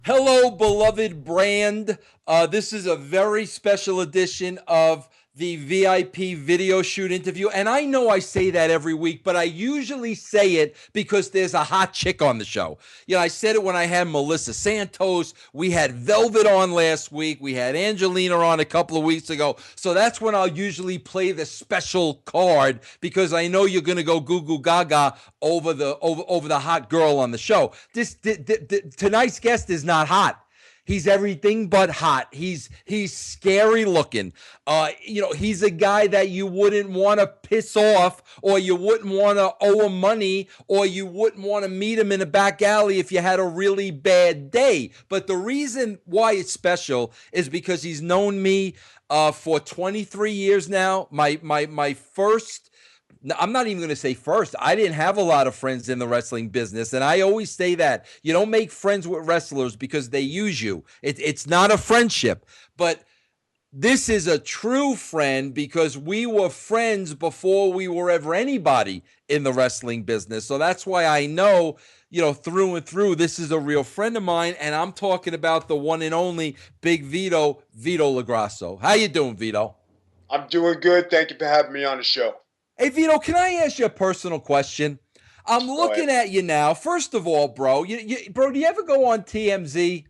Hello, beloved brand. This is a very special edition of the VIP video shoot interview. And I know I say that every week, but I usually say it because there's a hot chick on the show. You know, I said it when I had Melissa Santos. We had Velvet on last week. We had Angelina on a couple of weeks ago. So that's when I'll usually play the special card because I know you're going to go goo goo gaga over the hot girl on the show. Tonight's guest is not hot. He's everything but hot. He's scary looking. He's a guy that you wouldn't want to piss off, or you wouldn't want to owe him money, or you wouldn't want to meet him in a back alley if you had a really bad day. But the reason why it's special is because he's known me for 23 years now. My first. I'm not even going to say first. I didn't have a lot of friends in the wrestling business. And I always say that you don't make friends with wrestlers because they use you. It's not a friendship. But this is a true friend because we were friends before we were ever anybody in the wrestling business. So that's why I know, through and through, this is a real friend of mine. And I'm talking about the one and only Big Vito LaGrasso. How you doing, Vito? I'm doing good. Thank you for having me on the show. Hey, Vito, can I ask you a personal question? I'm looking at you now. First of all, bro, bro, do you ever go on TMZ?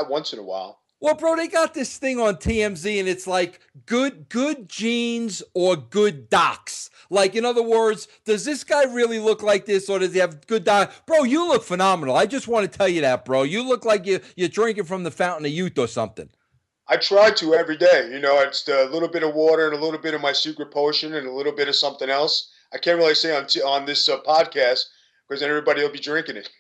Once in a while. Well, bro, they got this thing on TMZ, and it's like good genes or good docs. Like, in other words, does this guy really look like this, or does he have good docs? Bro, you look phenomenal. I just want to tell you that, bro. You look like you're drinking from the fountain of youth or something. I try to every day. It's a little bit of water and a little bit of my secret potion and a little bit of something else. I can't really say on this podcast because then everybody will be drinking it.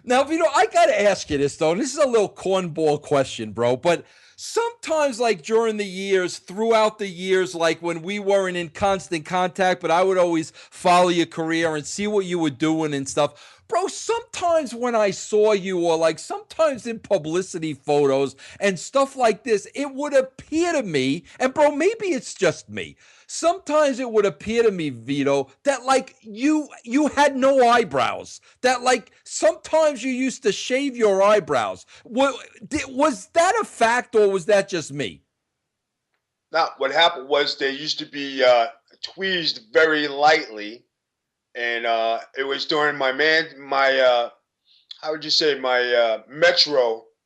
Now, Vito, I got to ask you this, though. This is a little cornball question, bro. But sometimes, like throughout the years, like when we weren't in constant contact, but I would always follow your career and see what you were doing and stuff. Bro, sometimes when I saw you, or like sometimes in publicity photos and stuff like this, it would appear to me, and bro, maybe it's just me. Sometimes it would appear to me, Vito, that like you had no eyebrows. That like sometimes you used to shave your eyebrows. Was that a fact, or was that just me? Now, what happened was they used to be tweezed very lightly. And it was during my how would you say, my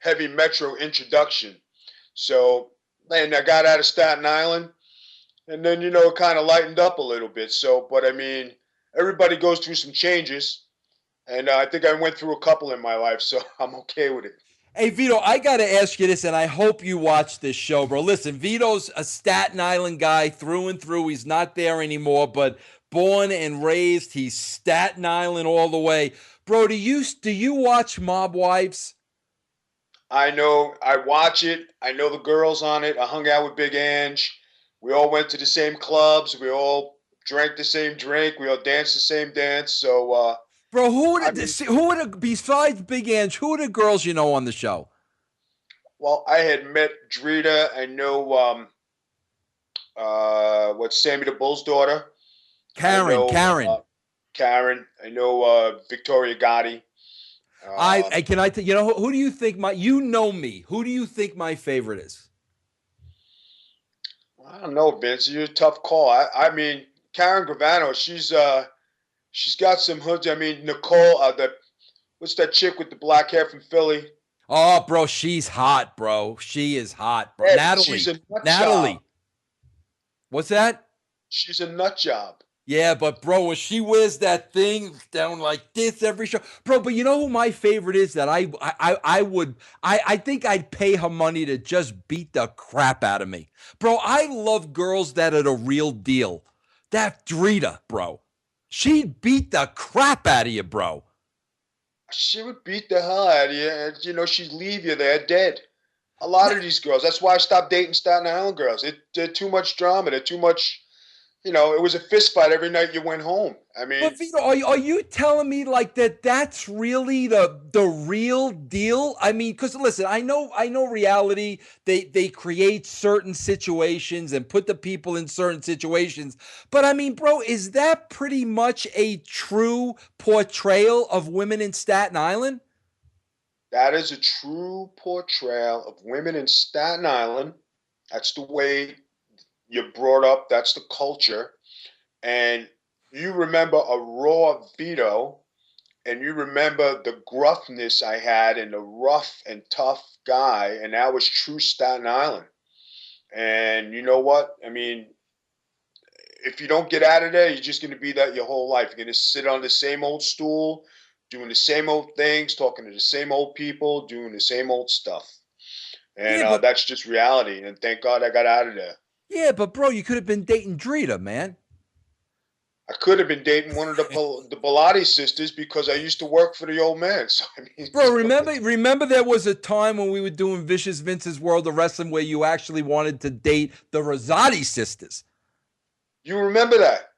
heavy metro introduction. So, and I got out of Staten Island, and then, it kind of lightened up a little bit. So, but I mean, everybody goes through some changes, and I think I went through a couple in my life, so I'm okay with it. Hey, Vito, I got to ask you this, and I hope you watch this show, bro. Listen, Vito's a Staten Island guy through and through. He's not there anymore, but born and raised, he's Staten Island all the way. Bro, do you watch Mob Wives? I know. I watch it. I know the girls on it. I hung out with Big Ange. We all went to the same clubs. We all drank the same drink. We all danced the same dance. So, bro, besides Big Ange, who are the girls you know on the show? Well, I had met Drita. I know what's Sammy the Bull's daughter. Karen. Karen. I know Victoria Gotti. Who do you think you know me? Who do you think my favorite is? I don't know, Vince. You're a tough call. I mean, Karen Gravano, she's got some hoods. I mean, Nicole, what's that chick with the black hair from Philly? Oh, bro, she's hot, bro. She is hot, bro. Yeah, Natalie. What's that? She's a nut job. Yeah, but bro, when she wears that thing down like this every show, bro. But you know who my favorite is? That I think I'd pay her money to just beat the crap out of me, bro. I love girls that are the real deal. That Drita, bro, she'd beat the crap out of you, bro. She would beat the hell out of you, and she'd leave you there dead. A lot of these girls. That's why I stopped dating Staten Island girls. They're too much drama. They're too much. It was a fist fight every night you went home. I mean, but Vito, are you telling me like that's really the real deal? I mean, because listen, I know reality. They create certain situations and put the people in certain situations. But I mean, bro, is that pretty much a true portrayal of women in Staten Island? That is a true portrayal of women in Staten Island. That's the way you're brought up. That's the culture. And you remember a raw Vito, and you remember the gruffness I had and the rough and tough guy, and that was true Staten Island. And you know what? I mean, if you don't get out of there, you're just going to be that your whole life. You're going to sit on the same old stool, doing the same old things, talking to the same old people, doing the same old stuff. And Yeah, but that's just reality. And thank God I got out of there. yeah, but bro, you could have been dating Drita, man. I could have been dating one of the Bilotti sisters because I used to work for the old man. So I mean, Bro, remember there was a time when we were doing Vicious Vince's World of Wrestling where you actually wanted to date the Rosati sisters. you remember that?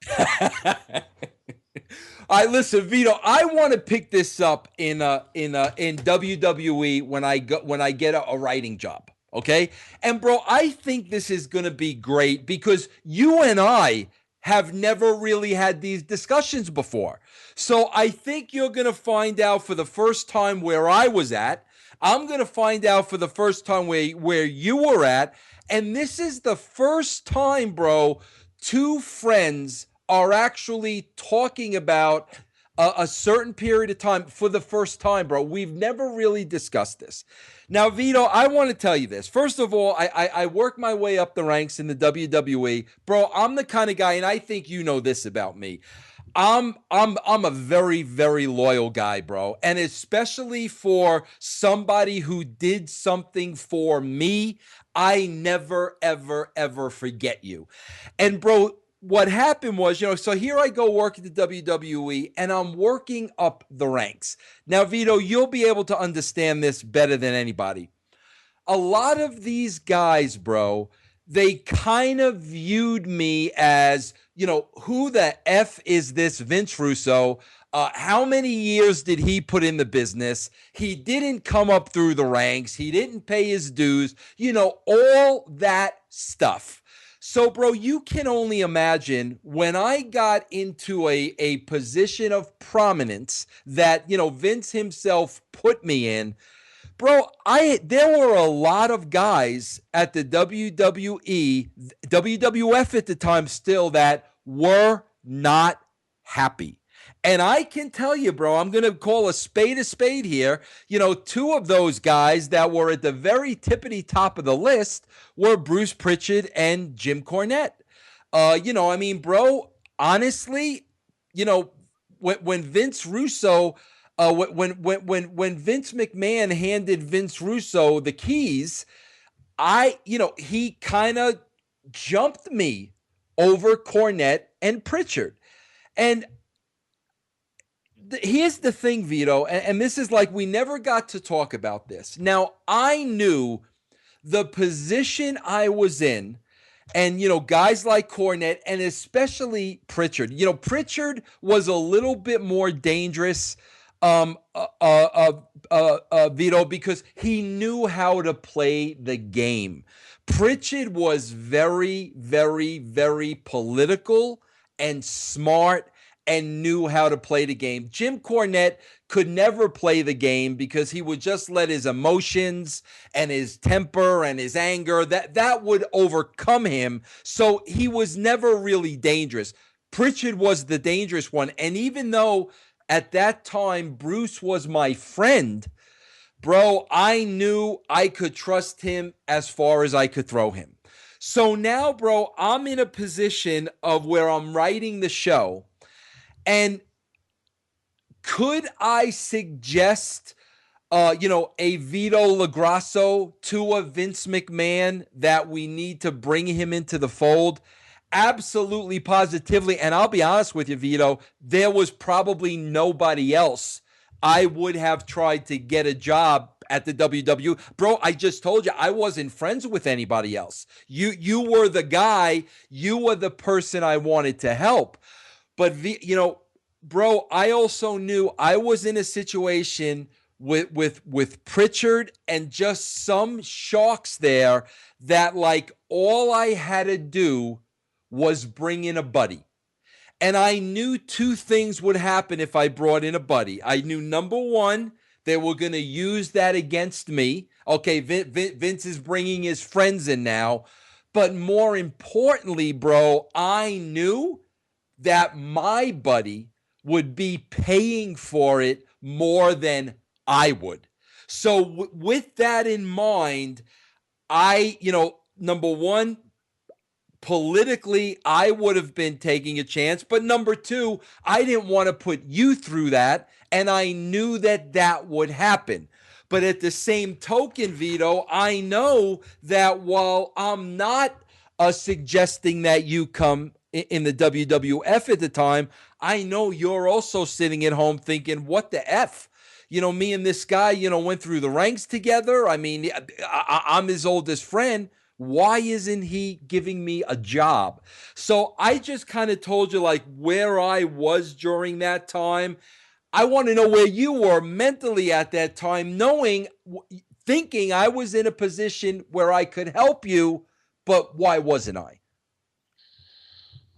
All right, listen, Vito. I want to pick this up in WWE when I get a writing job. Okay, and bro, I think this is gonna be great because you and I have never really had these discussions before. So I think you're gonna find out for the first time where I was at. I'm gonna find out for the first time where you were at, and this is the first time, bro. Two friends are actually talking about a certain period of time for the first time, bro. We've never really discussed this. Now, Vito, I want to tell you this. First of all, I work my way up the ranks in the WWE. Bro, I'm the kind of guy, and I think you know this about me. I'm a very, very loyal guy, bro. And especially for somebody who did something for me, I never, ever, ever forget you. And bro, what happened was, so here I go work at the WWE and I'm working up the ranks. Now, Vito, you'll be able to understand this better than anybody. A lot of these guys, bro, they kind of viewed me as, who the F is this Vince Russo? How many years did he put in the business? He didn't come up through the ranks. He didn't pay his dues, all that stuff. So, bro, you can only imagine when I got into a position of prominence that, Vince himself put me in. Bro, there were a lot of guys at the WWE, WWF at the time still that were not happy. And I can tell you, bro, I'm going to call a spade here. Two of those guys that were at the very tippity top of the list were Bruce Prichard and Jim Cornette. Bro, honestly, when Vince Russo, when Vince McMahon handed Vince Russo the keys, he kind of jumped me over Cornette and Prichard. And here's the thing, Vito, and this is like we never got to talk about this. Now, I knew the position I was in, and, guys like Cornette and especially Prichard. Prichard was a little bit more dangerous, Vito, because he knew how to play the game. Prichard was very, very, very political and smart and knew how to play the game. Jim Cornette could never play the game because he would just let his emotions and his temper and his anger, that would overcome him. So he was never really dangerous. Prichard was the dangerous one. And even though at that time Bruce was my friend, bro, I knew I could trust him as far as I could throw him. So now, bro, I'm in a position of where I'm writing the show. And could I suggest, a Vito LaGrasso to a Vince McMahon that we need to bring him into the fold? Absolutely, positively. And I'll be honest with you, Vito, there was probably nobody else I would have tried to get a job at the WWE. Bro, I just told you I wasn't friends with anybody else. You were the guy. You were the person I wanted to help. But, bro, I also knew I was in a situation with Prichard and just some sharks there that, like, all I had to do was bring in a buddy. And I knew two things would happen if I brought in a buddy. I knew, number one, They were going to use that against me. Okay, Vince is bringing his friends in now. But more importantly, bro, I knew that my buddy would be paying for it more than I would. So, with that in mind, number one, politically, I would have been taking a chance. But number two, I didn't want to put you through that. And I knew that that would happen. But at the same token, Vito, I know that while I'm not suggesting that you come in the WWF at the time, I know you're also sitting at home thinking, what the F? Me and this guy, went through the ranks together. I mean, I'm his oldest friend. Why isn't he giving me a job? So I just kind of told you like where I was during that time. I want to know where you were mentally at that time, thinking I was in a position where I could help you, but why wasn't I?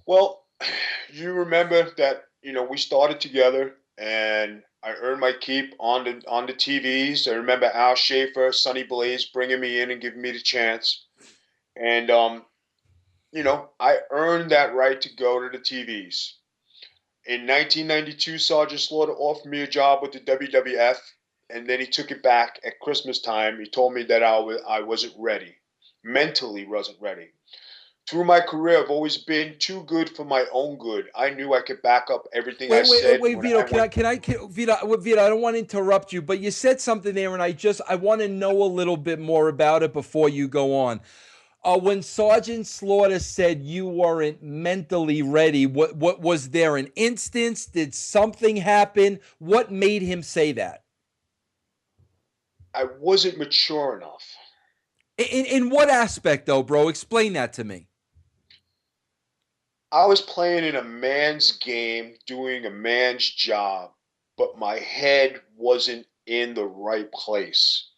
Well, you remember that we started together, and I earned my keep on the TVs. I remember Al Schaefer, Sonny Blaze bringing me in and giving me the chance, and I earned that right to go to the TVs. In 1992, Sergeant Slaughter offered me a job with the WWF, and then he took it back at Christmas time. He told me that I wasn't ready, mentally wasn't ready. Through my career, I've always been too good for my own good. I knew I could back up everything I said. Wait, Vito. Vito? I don't want to interrupt you, but you said something there, and I want to know a little bit more about it before you go on. When Sergeant Slaughter said you weren't mentally ready, what was there an instance? Did something happen? What made him say that? I wasn't mature enough. In what aspect, though, bro? Explain that to me. I was playing in a man's game, doing a man's job, but my head wasn't in the right place.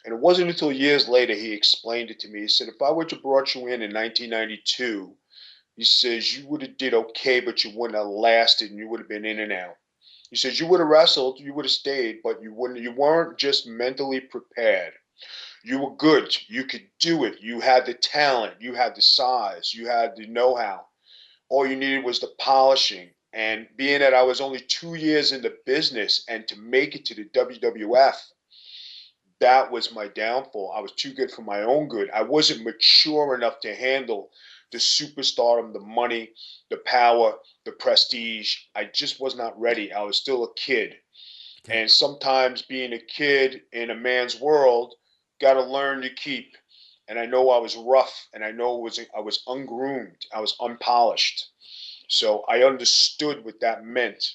And it wasn't until years later he explained it to me. He said, if I were to brought you in 1992, he says you would have did okay, but you wouldn't have lasted, and you would have been in and out. He says you would have wrestled, you would have stayed, but you wouldn't. You weren't just mentally prepared. You were good. You could do it. You had the talent. You had the size. You had the know-how. All you needed was the polishing. And being that I was only 2 years in the business, and to make it to the WWF, that was my downfall. I was too good for my own good. I wasn't mature enough to handle the superstardom, the money, the power, the prestige. I just was not ready. I was still a kid. And sometimes being a kid in a man's world, got to learn to keep. And I know I was rough, and I know I was ungroomed. I was unpolished. So I understood what that meant.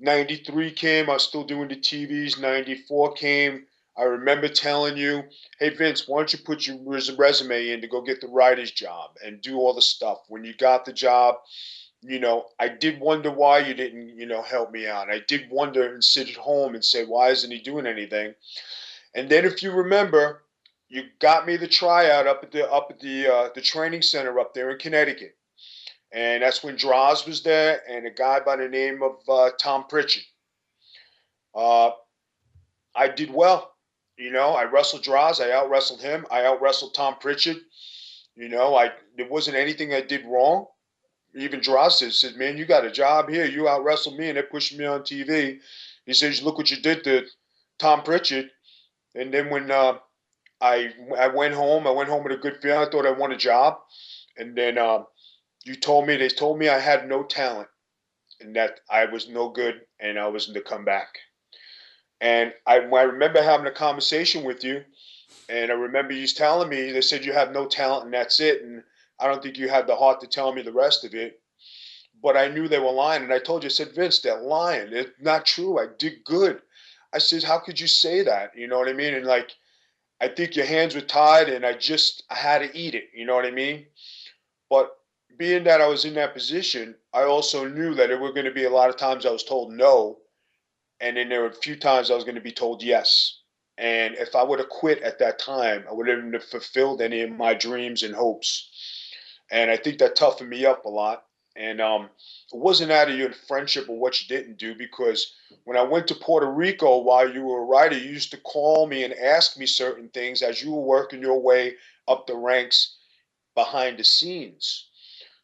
93 came, I was still doing the TVs. 94 came. I remember telling you, hey, Vince, why don't you put your resume in to go get the writer's job and do all the stuff. When you got the job, I did wonder why you didn't, help me out. I did wonder and sit at home and say, why isn't he doing anything? And then if you remember, you got me the tryout up at the training center up there in Connecticut. And that's when Droz was there and a guy by the name of Tom Prichard. I did well. I wrestled Droz. I out-wrestled him. I out-wrestled Tom Prichard. There wasn't anything I did wrong. Even Droz said, man, you got a job here. You out-wrestled me, and they're pushing me on TV. He says, look what you did to Tom Prichard. And then when I went home with a good feeling. I thought I won a job. And then they told me I had no talent and that I was no good and I wasn't to come back. And I remember having a conversation with you, and I remember you telling me, they said you have no talent and that's it. And I don't think you had the heart to tell me the rest of it. But I knew they were lying. And I told you, I said, Vince, they're lying. It's not true. I did good. I said, how could you say that? You know what I mean? And I think your hands were tied and I had to eat it. You know what I mean? But being that I was in that position, I also knew that there were going to be a lot of times I was told no. And then there were a few times I was going to be told yes. And if I would have quit at that time, I would have fulfilled any of my dreams and hopes. And I think that toughened me up a lot. And it wasn't out of your friendship or what you didn't do, because when I went to Puerto Rico while you were a writer, you used to call me and ask me certain things as you were working your way up the ranks behind the scenes.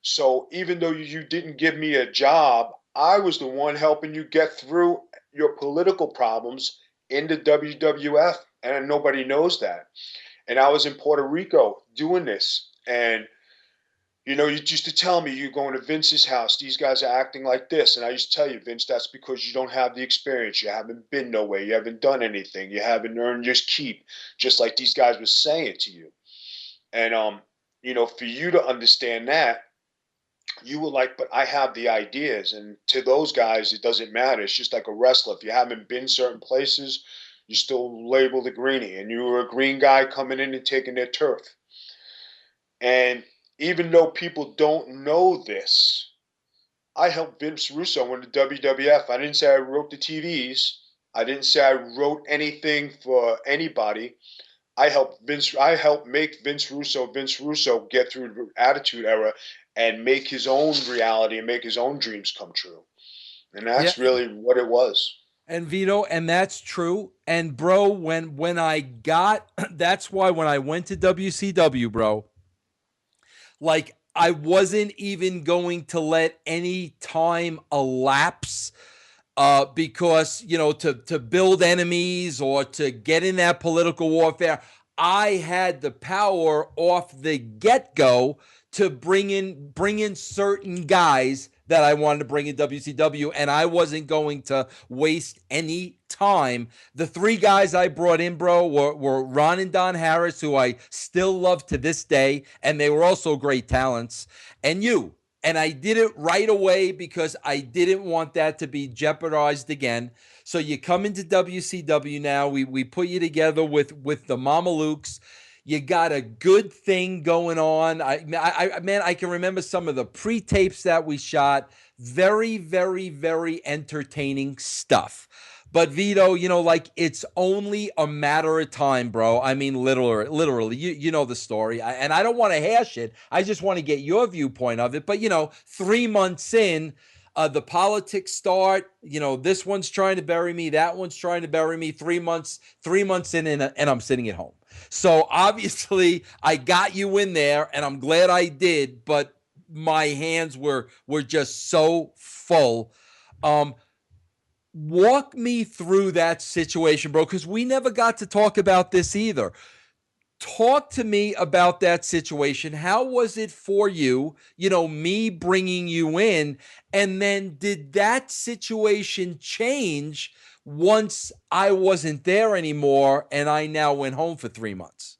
So even though you didn't give me a job, I was the one helping you get through your political problems in the WWF, and nobody knows that. And I was in Puerto Rico doing this, and you used to tell me, you're going to Vince's house, these guys are acting like this. And I used to tell you, Vince, that's because you don't have the experience. You haven't been nowhere. You haven't done anything. You haven't earned your keep, just like these guys were saying to you. And, for you to understand that, you were like, but I have the ideas. And to those guys, it doesn't matter. It's just like a wrestler. If you haven't been certain places, you're still labeled a greenie. And you were a green guy coming in and taking their turf. And even though people don't know this, I helped Vince Russo in the WWF. I didn't say I wrote the TVs. I didn't say I wrote anything for anybody. I helped make Vince Russo get through the Attitude Era and make his own reality and make his own dreams come true. And that's really what it was. And Vito, and that's true. And bro, when I got, that's why when I went to WCW, bro, like I wasn't even going to let any time elapse because, to build enemies or to get in that political warfare. I had the power off the get-go to bring in certain guys that I wanted to bring in WCW, and I wasn't going to waste any time. The three guys I brought in, bro, were Ron and Don Harris, who I still love to this day, and they were also great talents, and you. And I did it right away because I didn't want that to be jeopardized again. So you come into WCW now. We put you together with the Mamalukes. You got a good thing going on. I can remember some of the pre-tapes that we shot. Very, very, very entertaining stuff. But Vito, like it's only a matter of time, bro. I mean, literally, you know the story. And I don't want to hash it. I just want to get your viewpoint of it. But, 3 months in, the politics start. This one's trying to bury me. That one's trying to bury me. 3 months in, and I'm sitting at home. So obviously, I got you in there, and I'm glad I did. But my hands were just so full. Walk me through that situation, bro, because we never got to talk about this either. Talk to me about that situation. How was it for you, me bringing you in? And then did that situation change once I wasn't there anymore and I now went home for 3 months?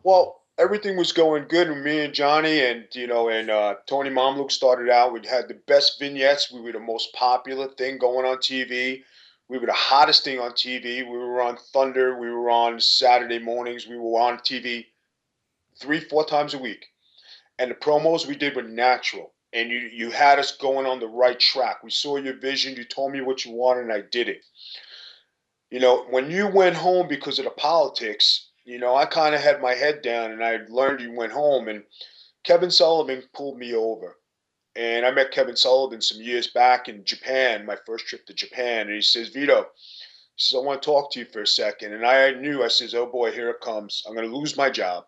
Well, everything was going good with me and Johnny, and Tony Mamluk started out. We had the best vignettes. We were the most popular thing going on TV. We were the hottest thing on TV. We were on Thunder. We were on Saturday mornings. We were on TV 3-4 times a week. And the promos we did were natural. And you had us going on the right track. We saw your vision. You told me what you wanted, and I did it. When you went home because of the politics, I kind of had my head down, and I learned you went home. And Kevin Sullivan pulled me over. And I met Kevin Sullivan some years back in Japan, my first trip to Japan. And he says, Vito, he says, I want to talk to you for a second. And I says, oh boy, here it comes. I'm going to lose my job.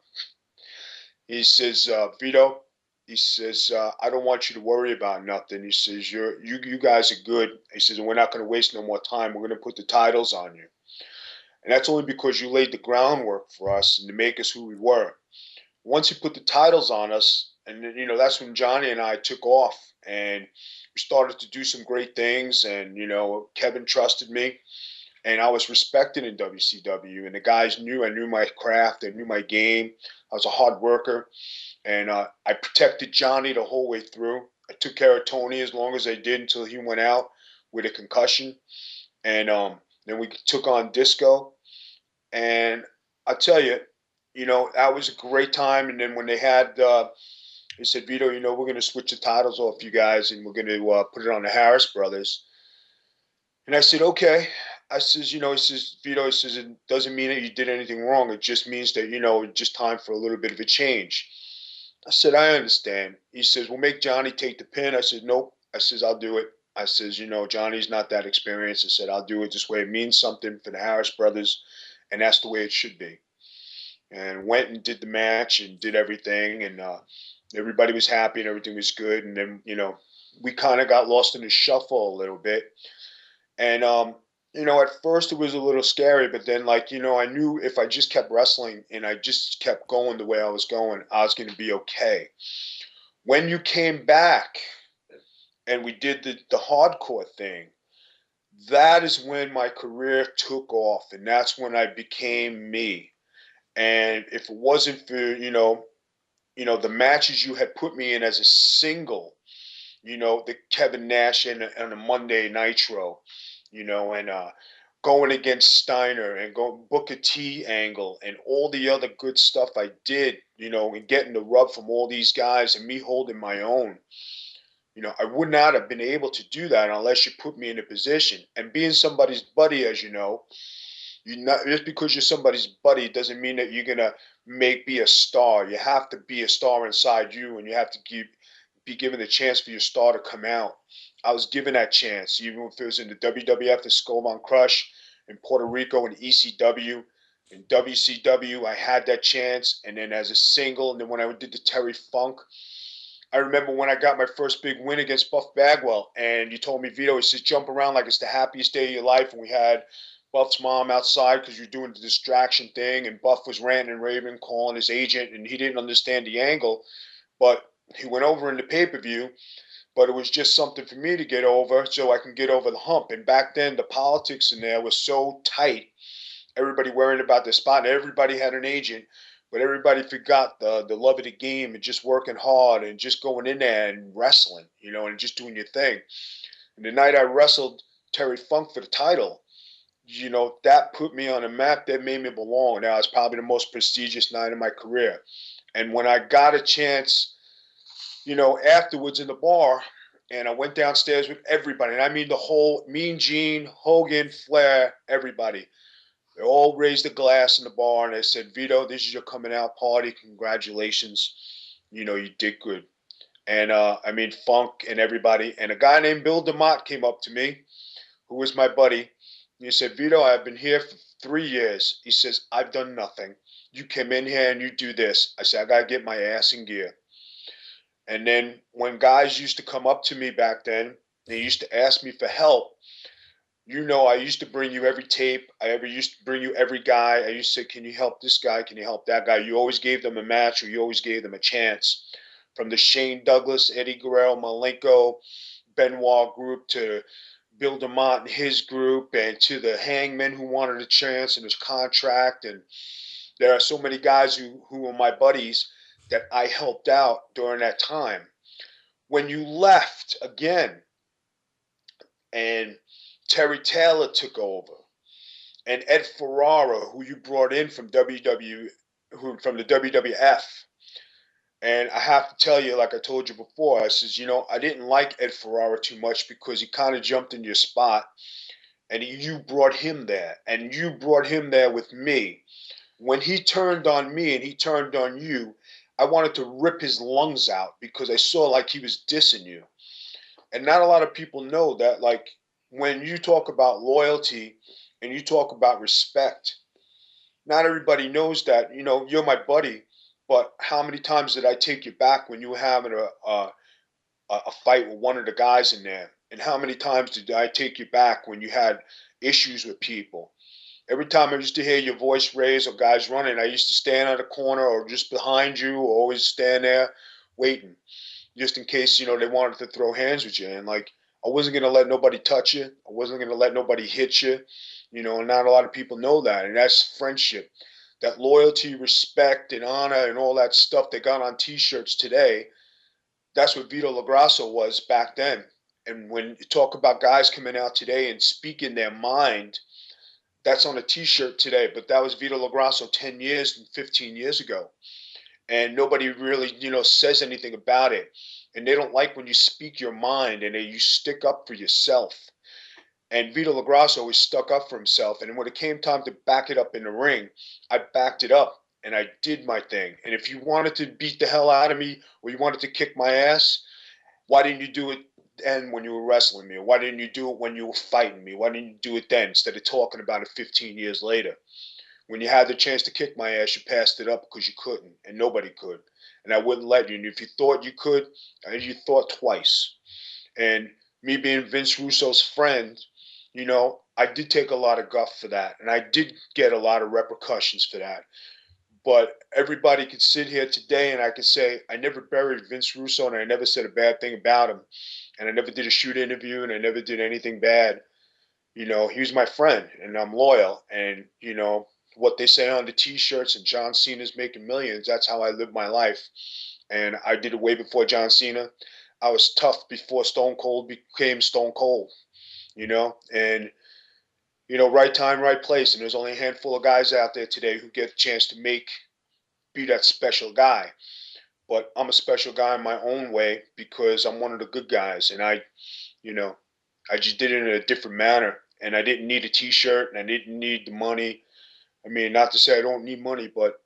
He says, Vito, he says, I don't want you to worry about nothing. He says, you guys are good. He says, and we're not going to waste no more time. We're going to put the titles on you. And that's only because you laid the groundwork for us and to make us who we were. Once you put the titles on us, and that's when Johnny and I took off, and we started to do some great things. And Kevin trusted me, and I was respected in WCW. And the guys knew I knew my craft, I knew my game. I was a hard worker, and I protected Johnny the whole way through. I took care of Tony as long as I did until he went out with a concussion, and then we took on Disco, and I tell you, that was a great time. And then when they had, they said, Vito, we're going to switch the titles off you guys, and we're going to put it on the Harris brothers. And I said, okay. I says, he says, Vito, he says, it doesn't mean that you did anything wrong. It just means that, it's just time for a little bit of a change. I said, I understand. He says, we'll make Johnny take the pin. I said, nope. I says, I'll do it. I says, Johnny's not that experienced. I said, I'll do it this way. It means something for the Harris brothers, and that's the way it should be. And went and did the match and did everything, and everybody was happy and everything was good. And then, we kind of got lost in the shuffle a little bit. And, at first it was a little scary, but then, I knew if I just kept wrestling and I just kept going the way I was going to be okay. When you came back and we did the hardcore thing, that is when my career took off, and that's when I became me. And if it wasn't for, the matches you had put me in as a single, the Kevin Nash and a Monday Nitro, and going against Steiner and going Booker T angle and all the other good stuff I did, and getting the rub from all these guys and me holding my own. I would not have been able to do that unless you put me in a position. And being somebody's buddy, as you know, just because you're somebody's buddy doesn't mean that you're gonna be a star. You have to be a star inside you, and you have to be given the chance for your star to come out. I was given that chance, even if it was in the WWF, the Skullman Crush, in Puerto Rico, and ECW, in WCW. I had that chance, and then as a single, and then when I did the Terry Funk, I remember when I got my first big win against Buff Bagwell, and you told me, Vito, he says, jump around like it's the happiest day of your life, and we had Buff's mom outside because you're doing the distraction thing, and Buff was ranting and raving, calling his agent, and he didn't understand the angle, but he went over in the pay-per-view, but it was just something for me to get over so I can get over the hump. And back then, the politics in there was so tight, everybody worrying about their spot, and everybody had an agent, but everybody forgot the love of the game and just working hard and just going in there and wrestling, and just doing your thing. And the night I wrestled Terry Funk for the title, that put me on a map. That made me belong. Now, it's probably the most prestigious night of my career. And when I got a chance, afterwards in the bar, and I went downstairs with everybody, and I mean the whole Mean Gene, Hogan, Flair, everybody. They all raised a glass in the bar, and they said, Vito, this is your coming out party. Congratulations. You did good. And, Funk and everybody. And a guy named Bill DeMott came up to me, who was my buddy. And he said, Vito, I've been here for 3 years. He says, I've done nothing. You came in here and you do this. I said, I got to get my ass in gear. And then when guys used to come up to me back then, they used to ask me for help. I used to bring you every tape. I used to bring you every guy. I used to say, can you help this guy? Can you help that guy? You always gave them a match, or you always gave them a chance. From the Shane Douglas, Eddie Guerrero, Malenko, Benoit group to Bill DeMott and his group, and to the Hangman who wanted a chance in his contract. And there are so many guys who were my buddies that I helped out during that time. When you left again, and Terry Taylor took over, and Ed Ferrara, who you brought in from from the WWF. And I have to tell you, like I told you before, I says, I didn't like Ed Ferrara too much because he kind of jumped in your spot, and you brought him there, and you brought him there with me. When he turned on me and he turned on you, I wanted to rip his lungs out because I saw like he was dissing you. And not a lot of people know that, like, when you talk about loyalty and you talk about respect, not everybody knows that, you're my buddy, but how many times did I take you back when you were having a fight with one of the guys in there? And how many times did I take you back when you had issues with people? Every time I used to hear your voice raised or guys running, I used to stand on the corner or just behind you, or always stand there waiting, just in case, they wanted to throw hands with you. And like, I wasn't going to let nobody touch you. I wasn't going to let nobody hit you. And not a lot of people know that. And that's friendship. That loyalty, respect, and honor, and all that stuff they got on T-shirts today, that's what Vito LaGrasso was back then. And when you talk about guys coming out today and speaking their mind, that's on a T-shirt today. But that was Vito LaGrasso 10 years and 15 years ago. And nobody really, says anything about it. And they don't like when you speak your mind and you stick up for yourself. And Vito LaGrasso always stuck up for himself. And when it came time to back it up in the ring, I backed it up. and I did my thing. And if you wanted to beat the hell out of me or you wanted to kick my ass, why didn't you do it then when you were wrestling me? Or why didn't you do it when you were fighting me? Why didn't you do it then instead of talking about it 15 years later? When you had the chance to kick my ass, you passed it up because you couldn't, and nobody could. And I wouldn't let you. And if you thought you could, you thought twice. And me being Vince Russo's friend, you know, I did take a lot of guff for that. And I did get a lot of repercussions for that. But everybody could sit here today and I could say, I never buried Vince Russo and I never said a bad thing about him. And I never did a shoot interview and I never did anything bad. You know, he was my friend and I'm loyal. And, you know, what they say on the T-shirts and John Cena's making millions, that's how I live my life. And I did it way before John Cena. I was tough before Stone Cold became Stone Cold, you know, and you know, right time, right place. And there's only a handful of guys out there today who get a chance to be that special guy. But I'm a special guy in my own way because I'm one of the good guys. And you know, I just did it in a different manner. And I didn't need a T-shirt and I didn't need the money. I mean, not to say I don't need money, but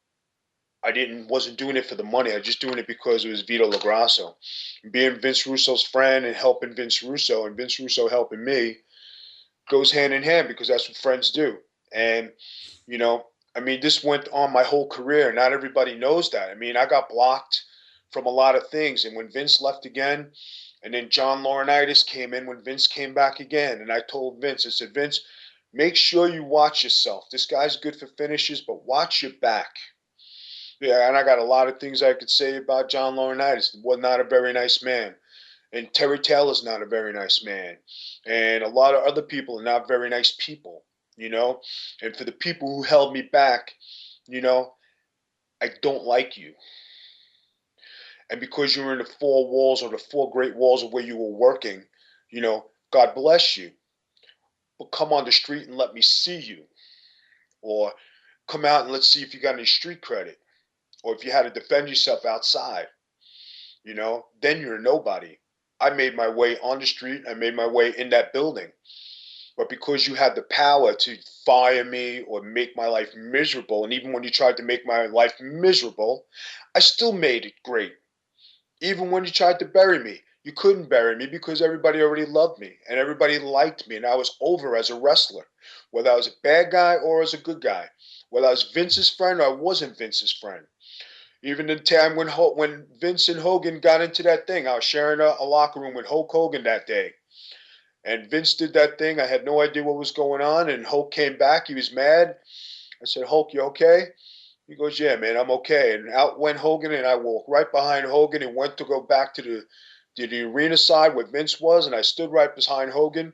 wasn't doing it for the money. I was just doing it because it was Vito LaGrasso. Being Vince Russo's friend and helping Vince Russo and Vince Russo helping me goes hand in hand because that's what friends do. And, you know, I mean, this went on my whole career. Not everybody knows that. I mean, I got blocked from a lot of things. And when Vince left again, and then John Laurinaitis came in when Vince came back again. And I told Vince, I said, Vince, make sure you watch yourself. This guy's good for finishes, but watch your back. Yeah, and I got a lot of things I could say about John Laurinaitis. Was not a very nice man. And Terry Taylor's not a very nice man. And a lot of other people are not very nice people, you know. And for the people who held me back, you know, I don't like you. And because you're in the four walls or the four great walls of where you were working, you know, God bless you. But come on the street and let me see you. Or come out and let's see if you got any street credit. Or if you had to defend yourself outside, you know, then you're a nobody. I made my way on the street. I made my way in that building. But because you had the power to fire me or make my life miserable, and even when you tried to make my life miserable, I still made it great. Even when you tried to bury me, you couldn't bury me because everybody already loved me and everybody liked me and I was over as a wrestler, whether I was a bad guy or as a good guy, whether I was Vince's friend or I wasn't Vince's friend. Even the time when Vince and Hogan got into that thing, I was sharing a locker room with Hulk Hogan that day. And Vince did that thing. I had no idea what was going on. And Hulk came back. He was mad. I said, Hulk, you okay? He goes, yeah, man, I'm okay. And out went Hogan, and I walked right behind Hogan and went to go back to the arena side where Vince was. And I stood right behind Hogan.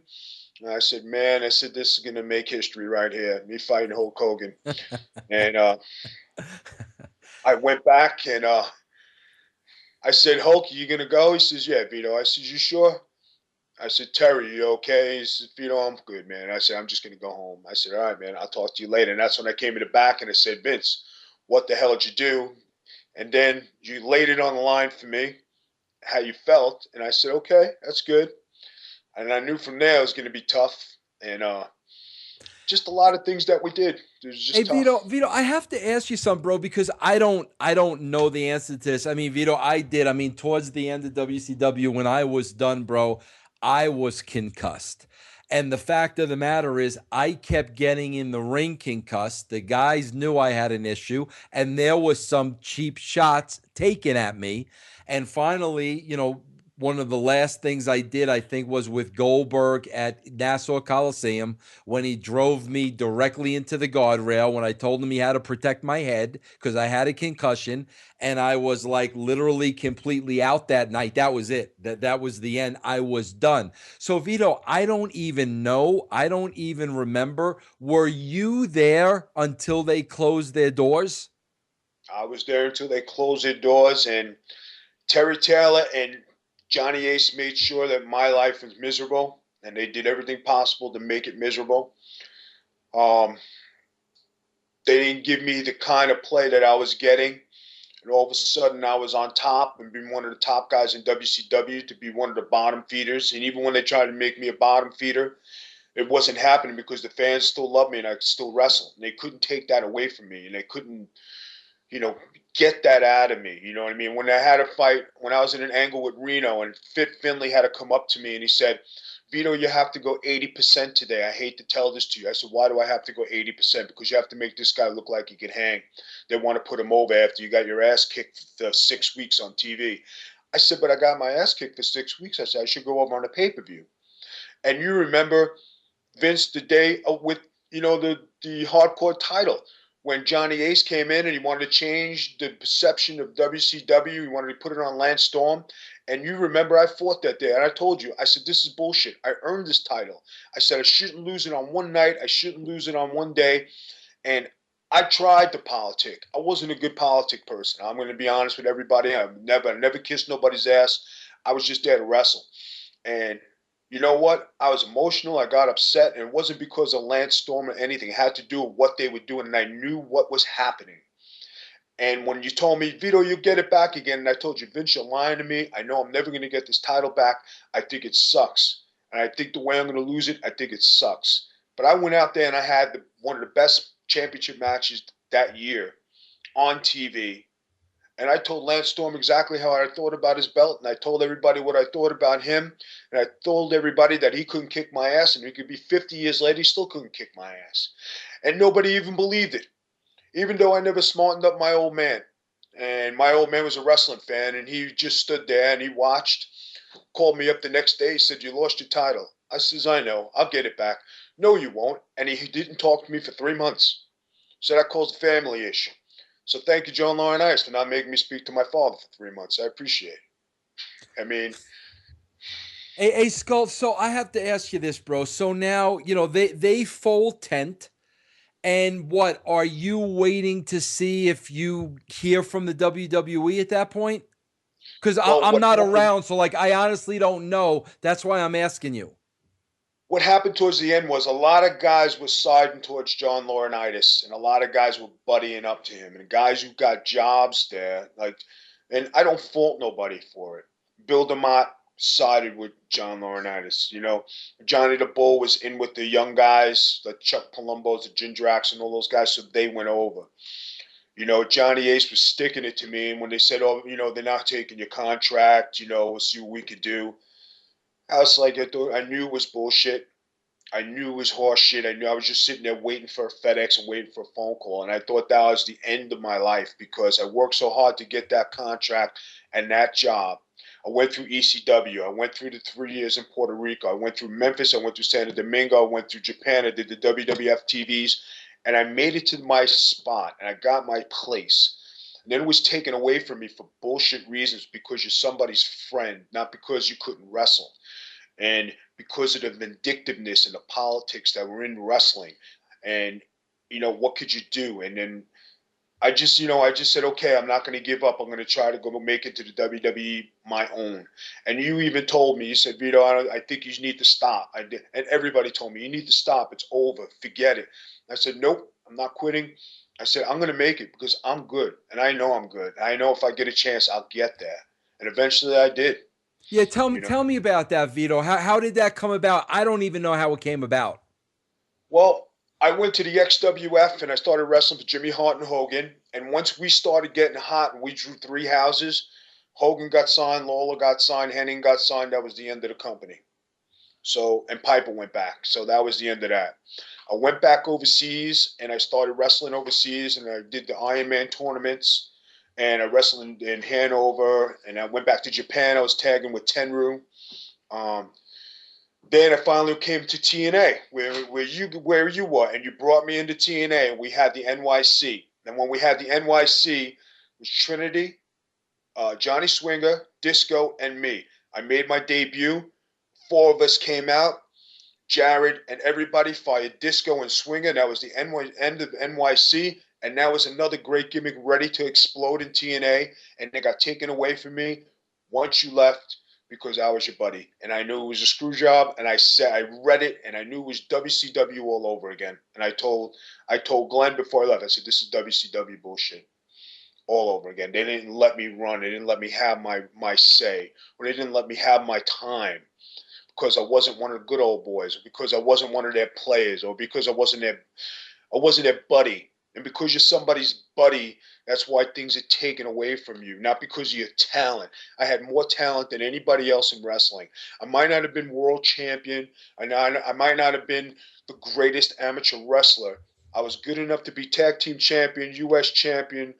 And I said, man, I said, this is going to make history right here, me fighting Hulk Hogan. And I went back and I said, Hulk, you going to go? He says, yeah, Vito. I said, you sure? I said, Terry, you okay? He said, Vito, I'm good, man. I said, I'm just going to go home. I said, all right, man, I'll talk to you later. And that's when I came in the back and I said, Vince, what the hell did you do? And then you laid it on the line for me, how you felt. And I said, okay, that's good. And I knew from there it was going to be tough. And just a lot of things that we did. It was just Hey, tough. Vito, I have to ask you something, bro, because I don't know the answer to this. I mean, Vito, I did. I mean, towards the end of WCW, when I was done, bro, I was concussed. And the fact of the matter is, I kept getting in the ring concussed. The guys knew I had an issue, and there was some cheap shots taken at me. And finally, you know, one of the last things I did, I think, was with Goldberg at Nassau Coliseum when he drove me directly into the guardrail when I told him he had to protect my head because I had a concussion and I was like literally completely out that night. That was it. That was the end. I was done. So Vito, I don't even know. I don't even remember. Were you there until they closed their doors? I was there until they closed their doors. And Terry Taylor and Johnny Ace made sure that my life was miserable. And they did everything possible to make it miserable. Um, they didn't give me the kind of play that I was getting. And all of a sudden, I was on top and being one of the top guys in WCW to be one of the bottom feeders. And even when they tried to make me a bottom feeder, it wasn't happening because the fans still loved me and I could still wrestle. And they couldn't take that away from me. And they couldn't get that out of me. You know what I mean? When I had a fight, when I was in an angle with Reno, and Fit Finley had to come up to me and he said, Vito, you have to go 80% today. I hate to tell this to you. I said, why do I have to go 80%? Because you have to make this guy look like he can hang. They want to put him over after you got your ass kicked for 6 weeks on TV. I said, but I got my ass kicked for 6 weeks. I said, I should go over on a pay-per-view. And you remember, Vince, the day with, the hardcore title, when Johnny Ace came in and he wanted to change the perception of WCW. He wanted to put it on Lance Storm. And you remember I fought that day. And I told you, I said, this is bullshit. I earned this title. I said, I shouldn't lose it on one night. I shouldn't lose it on one day. And I tried to politic. I wasn't a good politic person. I'm going to be honest with everybody. I never kissed nobody's ass. I was just there to wrestle. And you know what? I was emotional. I got upset. And it wasn't because of Lance Storm or anything. It had to do with what they were doing. And I knew what was happening. And when you told me, Vito, you get it back again, and I told you, Vince, you're lying to me. I know I'm never going to get this title back. I think it sucks. And I think the way I'm going to lose it, I think it sucks. But I went out there and I had one of the best championship matches that year on TV. And I told Lance Storm exactly how I thought about his belt. And I told everybody what I thought about him. And I told everybody that he couldn't kick my ass. And he could be 50 years later, he still couldn't kick my ass. And nobody even believed it. Even though I never smartened up my old man. And my old man was a wrestling fan, and he just stood there and he watched, called me up the next day, said, you lost your title. I says, I know, I'll get it back. No, you won't. And he didn't talk to me for 3 months. So that caused a family issue. So thank you, John Laurinaitis, for not making me speak to my father for 3 months. I appreciate it. I mean... Hey, Skull, so I have to ask you this, bro. So now, they fold tent. And what, are you waiting to see if you hear from the WWE at that point? Because I'm not around, so I honestly don't know. That's why I'm asking you. What happened towards the end was a lot of guys were siding towards John Laurinaitis, and a lot of guys were buddying up to him, and guys who got jobs there, and I don't fault nobody for it. Bill DeMott sided with John Laurinaitis. Johnny the Bull was in with the young guys, the Chuck Palombos, the Gindrax, and all those guys, so they went over. Johnny Ace was sticking it to me, and when they said, oh, they're not taking your contract, we'll see what we could do. I was like, I knew it was bullshit. I knew it was horse shit. I was just sitting there waiting for a FedEx and waiting for a phone call, and I thought that was the end of my life because I worked so hard to get that contract and that job. I went through ECW. I went through the 3 years in Puerto Rico. I went through Memphis. I went through Santo Domingo. I went through Japan. I did the WWF TVs. And I made it to my spot, and I got my place. And then it was taken away from me for bullshit reasons because you're somebody's friend, not because you couldn't wrestle. And because of the vindictiveness and the politics that were in wrestling. And, what could you do? And then I just said, okay, I'm not going to give up. I'm going to try to go make it to the WWE my own. And you even told me, you said, Vito, I think you need to stop. I did. And everybody told me, you need to stop. It's over. Forget it. I said, nope, I'm not quitting. I said, I'm going to make it because I'm good. And I know I'm good. I know if I get a chance, I'll get there. And eventually I did. Yeah, tell me about that, Vito. How did that come about? I don't even know how it came about. Well, I went to the XWF and I started wrestling for Jimmy Hart and Hogan. And once we started getting hot and we drew 3 houses, Hogan got signed, Lawler got signed, Henning got signed. That was the end of the company. So, and Piper went back. So that was the end of that. I went back overseas and I started wrestling overseas and I did the Iron Man tournaments and I wrestled in Hanover and I went back to Japan. I was tagging with Tenryu. Then I finally came to TNA, where you were, and you brought me into TNA, and we had the NYC. And when we had the NYC, it was Trinity, Johnny Swinger, Disco, and me. I made my debut. 4 of us came out. Jared and everybody fired Disco and Swinger. That was the end of NYC, and that was another great gimmick ready to explode in TNA, and it got taken away from me once you left. Because I was your buddy, and I knew it was a screw job, and I read it, and I knew it was WCW all over again. And I told Glenn before I left, I said, this is WCW bullshit all over again. They didn't let me run. They didn't let me have my say, or they didn't let me have my time because I wasn't one of the good old boys, or because I wasn't one of their players, or because I wasn't their buddy. And because you're somebody's buddy, that's why things are taken away from you, not because of your talent. I had more talent than anybody else in wrestling. I might not have been world champion. I might not have been the greatest amateur wrestler. I was good enough to be tag team champion, U.S. champion,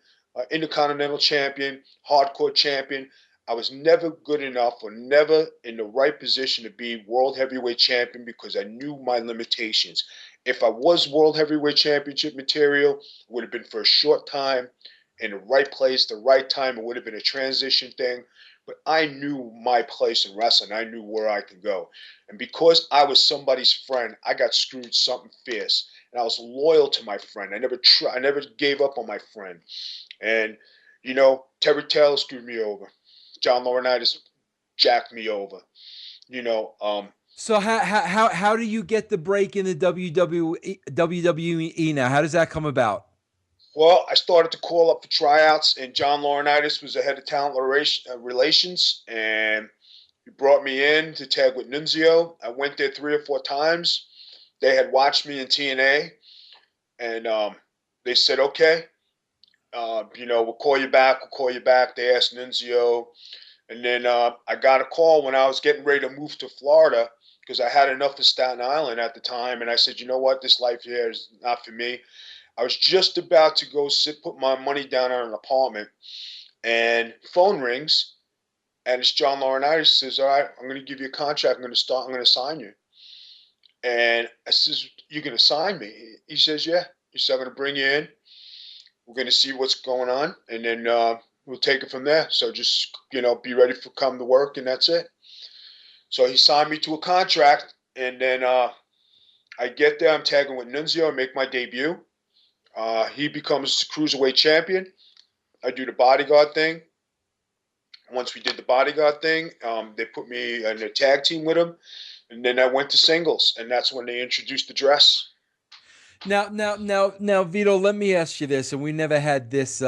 intercontinental champion, hardcore champion. I was never good enough or never in the right position to be world heavyweight champion because I knew my limitations. If I was world heavyweight championship material, it would have been for a short time, in the right place, the right time. It would have been a transition thing. But I knew my place in wrestling. I knew where I could go. And because I was somebody's friend, I got screwed something fierce. And I was loyal to my friend. I never gave up on my friend. And, Terry Taylor screwed me over. John Laurinaitis jacked me over. So how do you get the break in the WWE now? How does that come about? Well, I started to call up for tryouts, and John Laurinaitis was the head of talent relations, and he brought me in to tag with Nunzio. I went there 3 or 4 times. They had watched me in TNA, and they said, okay, we'll call you back. They asked Nunzio. And then I got a call when I was getting ready to move to Florida because I had enough of Staten Island at the time. And I said, you know what? This life here is not for me. I was just about to go put my money down on an apartment. And phone rings. And it's John Laurinaitis. Says, all right, I'm going to give you a contract. I'm going to sign you. And I says, you're going to sign me? He says, yeah. He said, I'm going to bring you in. We're going to see what's going on. And then we'll take it from there. So just, be ready for come to work, and that's it. So he signed me to a contract, and then I get there. I'm tagging with Nunzio. I make my debut. He becomes cruiserweight champion. I do the bodyguard thing. Once we did the bodyguard thing, they put me in a tag team with him, and then I went to singles, and that's when they introduced the dress. Now, Vito, let me ask you this, and we never had this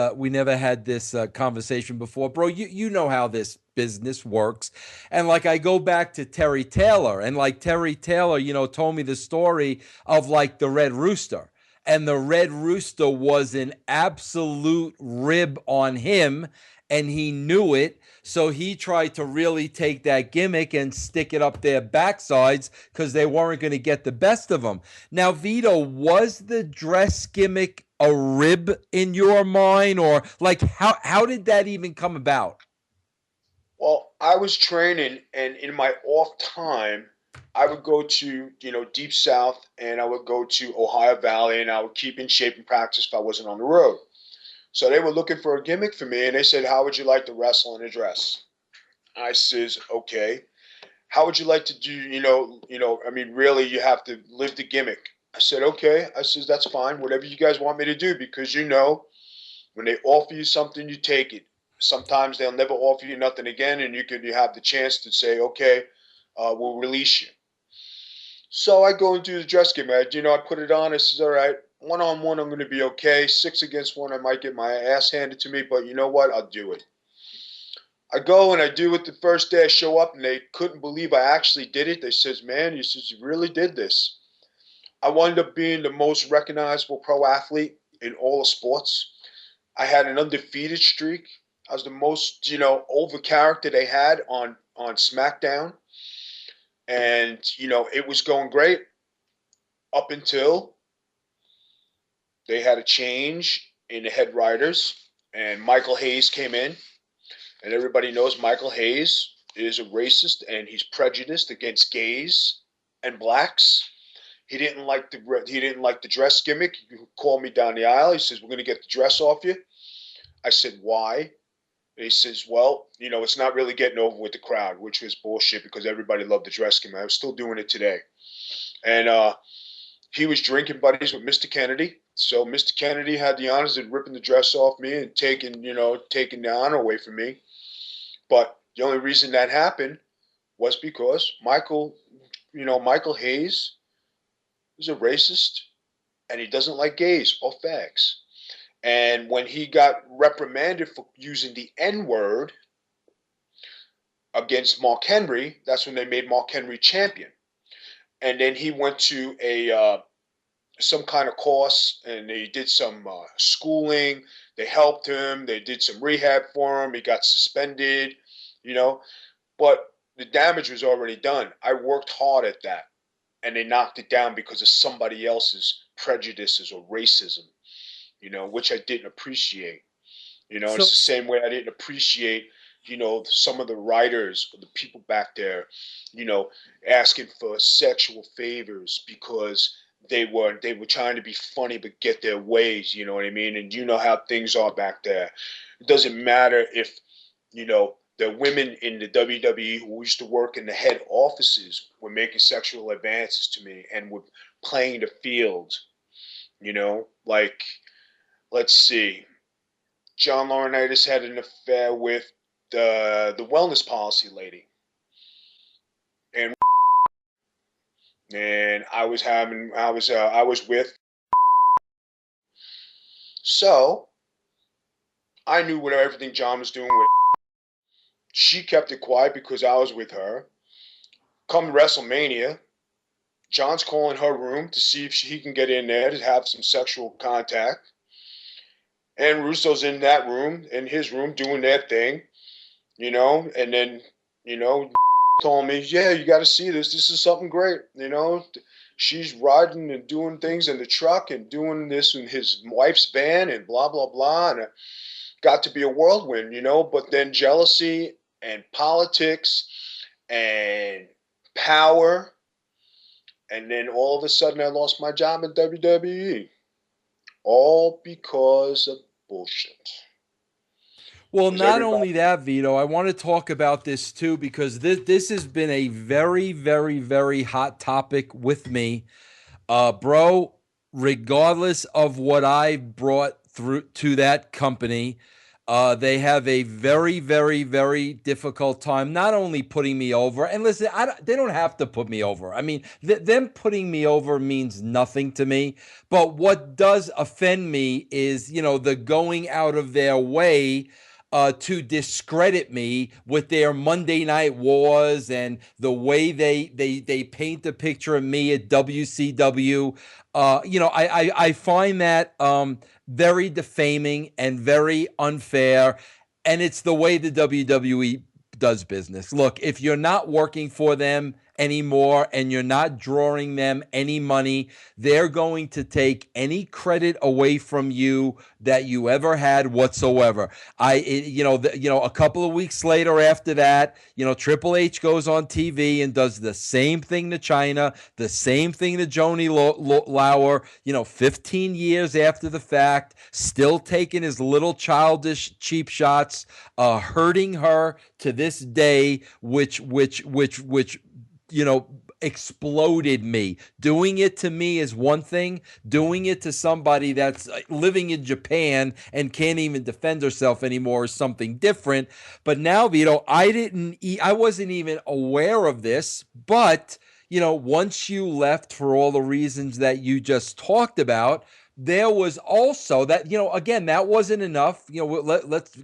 conversation before, bro. You know how this business works, and like I go back to Terry Taylor, and like Terry Taylor, told me the story of like the Red Rooster, and the Red Rooster was an absolute rib on him, and he knew it. So he tried to really take that gimmick and stick it up their backsides because they weren't going to get the best of them. Now, Vito, was the dress gimmick a rib in your mind, or like how did that even come about? Well, I was training, and in my off time, I would go to Deep South, and I would go to Ohio Valley, and I would keep in shape and practice if I wasn't on the road. So they were looking for a gimmick for me, and they said, how would you like to wrestle in a dress? I says, okay. How would you like to do, really, you have to live the gimmick. I said, okay. I says, that's fine. Whatever you guys want me to do, because when they offer you something, you take it. Sometimes they'll never offer you nothing again, and you have the chance to say, okay, we'll release you. So I go and do the dress gimmick. I put it on. I says, all right, 1-on-1, I'm going to be okay. 6 against 1, I might get my ass handed to me, but you know what? I'll do it. I go and I do it the first day. I show up, and they couldn't believe I actually did it. They says, man, you really did this. I wound up being the most recognizable pro athlete in all of sports. I had an undefeated streak. I was the most, over character they had on SmackDown. And, it was going great up until they had a change in the head writers, and Michael Hayes came in. And everybody knows Michael Hayes is a racist, and he's prejudiced against gays and blacks. He didn't like the dress gimmick. He called me down the aisle. He says, we're going to get the dress off you. I said, why? And he says, well, it's not really getting over with the crowd, which was bullshit because everybody loved the dress gimmick. I was still doing it today. And he was drinking buddies with Mr. Kennedy. So Mr. Kennedy had the honors of ripping the dress off me and taking the honor away from me. But the only reason that happened was because Michael Hayes is a racist, and he doesn't like gays or fags. And when he got reprimanded for using the N-word against Mark Henry, that's when they made Mark Henry champion. And then he went to a some kind of course, and they did some schooling. They helped him. They did some rehab for him. He got suspended, you know, but the damage was already done. I worked hard at that, and they knocked it down because of somebody else's prejudices or racism, which I didn't appreciate. It's So the same way I didn't appreciate, some of the writers or the people back there, asking for sexual favors because they were trying to be funny but get their ways, you know what I mean? And you know how things are back there. It doesn't matter if, the women in the WWE who used to work in the head offices were making sexual advances to me and were playing the field, like, let's see. John Laurinaitis had an affair with the wellness policy lady, and I was with. So I knew what everything John was doing with. She kept it quiet because I was with her. Come WrestleMania, John's calling her room to see if he can get in there to have some sexual contact. And Russo's in that room, in his room, doing their thing, and then, told me, yeah, you got to see this. This is something great, She's riding and doing things in the truck and doing this in his wife's van and blah, blah, blah. And it got to be a whirlwind, but then jealousy and politics and power. And then all of a sudden I lost my job in WWE. All because of bullshit. well, not only that, Vito, I want to talk about this too because this has been a very, very, very hot topic with me, bro. Regardless of what I brought through to that company, they have a very, very, very difficult time not only putting me over. And listen, they don't have to put me over. I mean, them putting me over means nothing to me. But what does offend me is, the going out of their way to discredit me with their Monday Night Wars and the way they paint the picture of me at WCW. I find that very defaming and very unfair, and it's the way the WWE does business. Look, if you're not working for them anymore and you're not drawing them any money, they're going to take any credit away from you that you ever had whatsoever. A couple of weeks later after that, Triple H goes on TV and does the same thing to China, the same thing to Joni Lauer, 15 years after the fact, still taking his little childish cheap shots, hurting her to this day, which exploded me. Doing it to me is one thing. Doing it to somebody that's living in Japan and can't even defend herself anymore is something different. But now, Vito, I wasn't even aware of this, but once you left for all the reasons that you just talked about, there was also that, again, that wasn't enough. Let's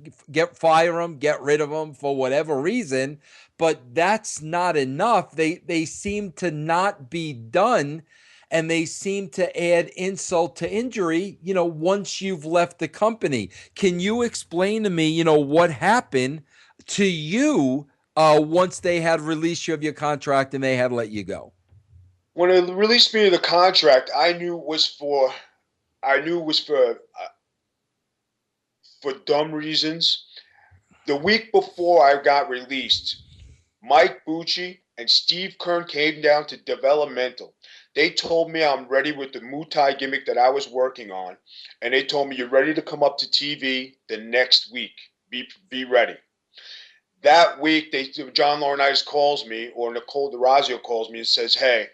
fire them, get rid of them for whatever reason. But that's not enough. They seem to not be done, and they seem to add insult to injury, once you've left the company. Can you explain to me, what happened to you once they had released you of your contract and they had let you go? When they released me of the contract, I knew it was for dumb reasons. The week before I got released, Mike Bucci and Steve Kern came down to developmental. They told me I'm ready with the Muay Thai gimmick that I was working on, and they told me you're ready to come up to TV the next week. Be ready. That week, John Laurinaitis calls me, or Nicole DeRazio calls me and says, "Hey,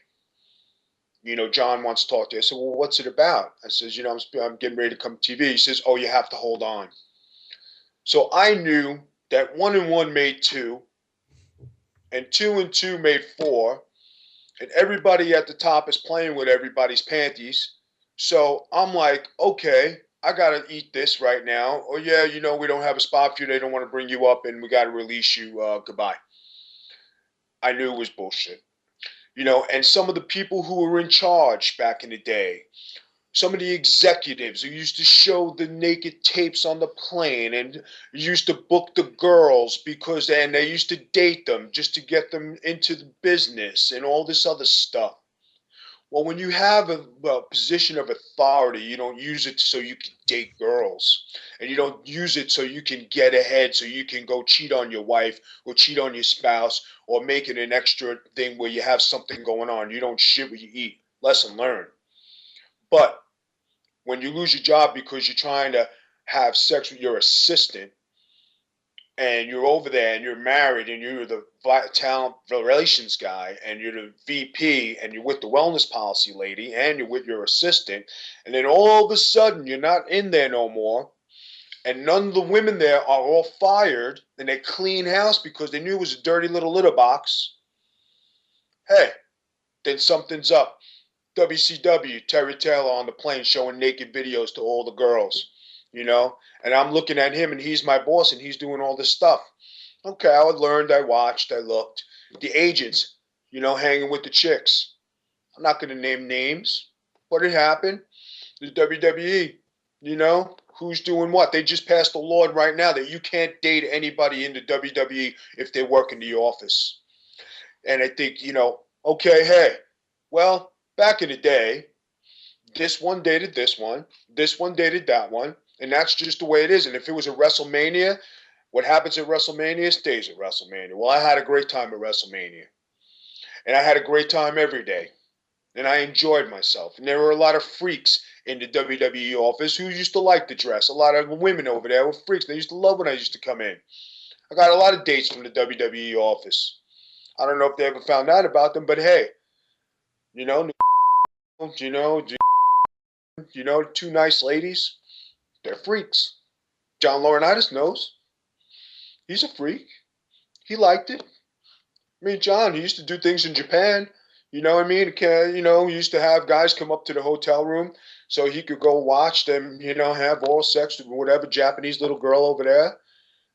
John wants to talk to you." I said, "Well, what's it about?" I says, I'm getting ready to come to TV. He says, "Oh, you have to hold on." So I knew that 1 and 1 made 2, and 2 and 2 made 4, and everybody at the top is playing with everybody's panties. So I'm like, okay, I gotta eat this right now. Oh yeah, we don't have a spot for you. They don't want to bring you up, and we gotta release you. Goodbye. I knew it was bullshit. and some of the people who were in charge back in the day, some of the executives who used to show the naked tapes on the plane and used to book the girls because and they used to date them just to get them into the business and all this other stuff. Well, when you have a position of authority, you don't use it so you can date girls. And you don't use it so you can get ahead, so you can go cheat on your wife or cheat on your spouse or make it an extra thing where you have something going on. You don't shit what you eat. Lesson learned. But when you lose your job because you're trying to have sex with your assistant and you're over there and you're married and you're the talent relations guy and you're the VP and you're with the wellness policy lady and you're with your assistant, and then all of a sudden you're not in there no more and none of the women there are all fired and they clean house because they knew it was a dirty little litter box, hey, then something's up. WCW, Terry Taylor on the plane showing naked videos to all the girls, and I'm looking at him and he's my boss and he's doing all this stuff. Okay, I learned, I watched, I looked. The agents, hanging with the chicks. I'm not going to name names, but it happened. The WWE, who's doing what? They just passed a law right now that you can't date anybody in the WWE if they work in the office. And I think, okay, hey, well, back in the day, this one dated this one dated that one, and that's just the way it is. And if it was a WrestleMania, what happens at WrestleMania stays at WrestleMania. Well, I had a great time at WrestleMania, and I had a great time every day, and I enjoyed myself. And there were a lot of freaks in the WWE office who used to like to dress. A lot of women over there were freaks. They used to love when I used to come in. I got a lot of dates from the WWE office. I don't know if they ever found out about them, but hey, two nice ladies, they're freaks. John Laurinaitis knows. He's a freak. He liked it. I mean, John, he used to do things in Japan. You know what I mean? He used to have guys come up to the hotel room so he could go watch them, have oral sex with whatever Japanese little girl over there.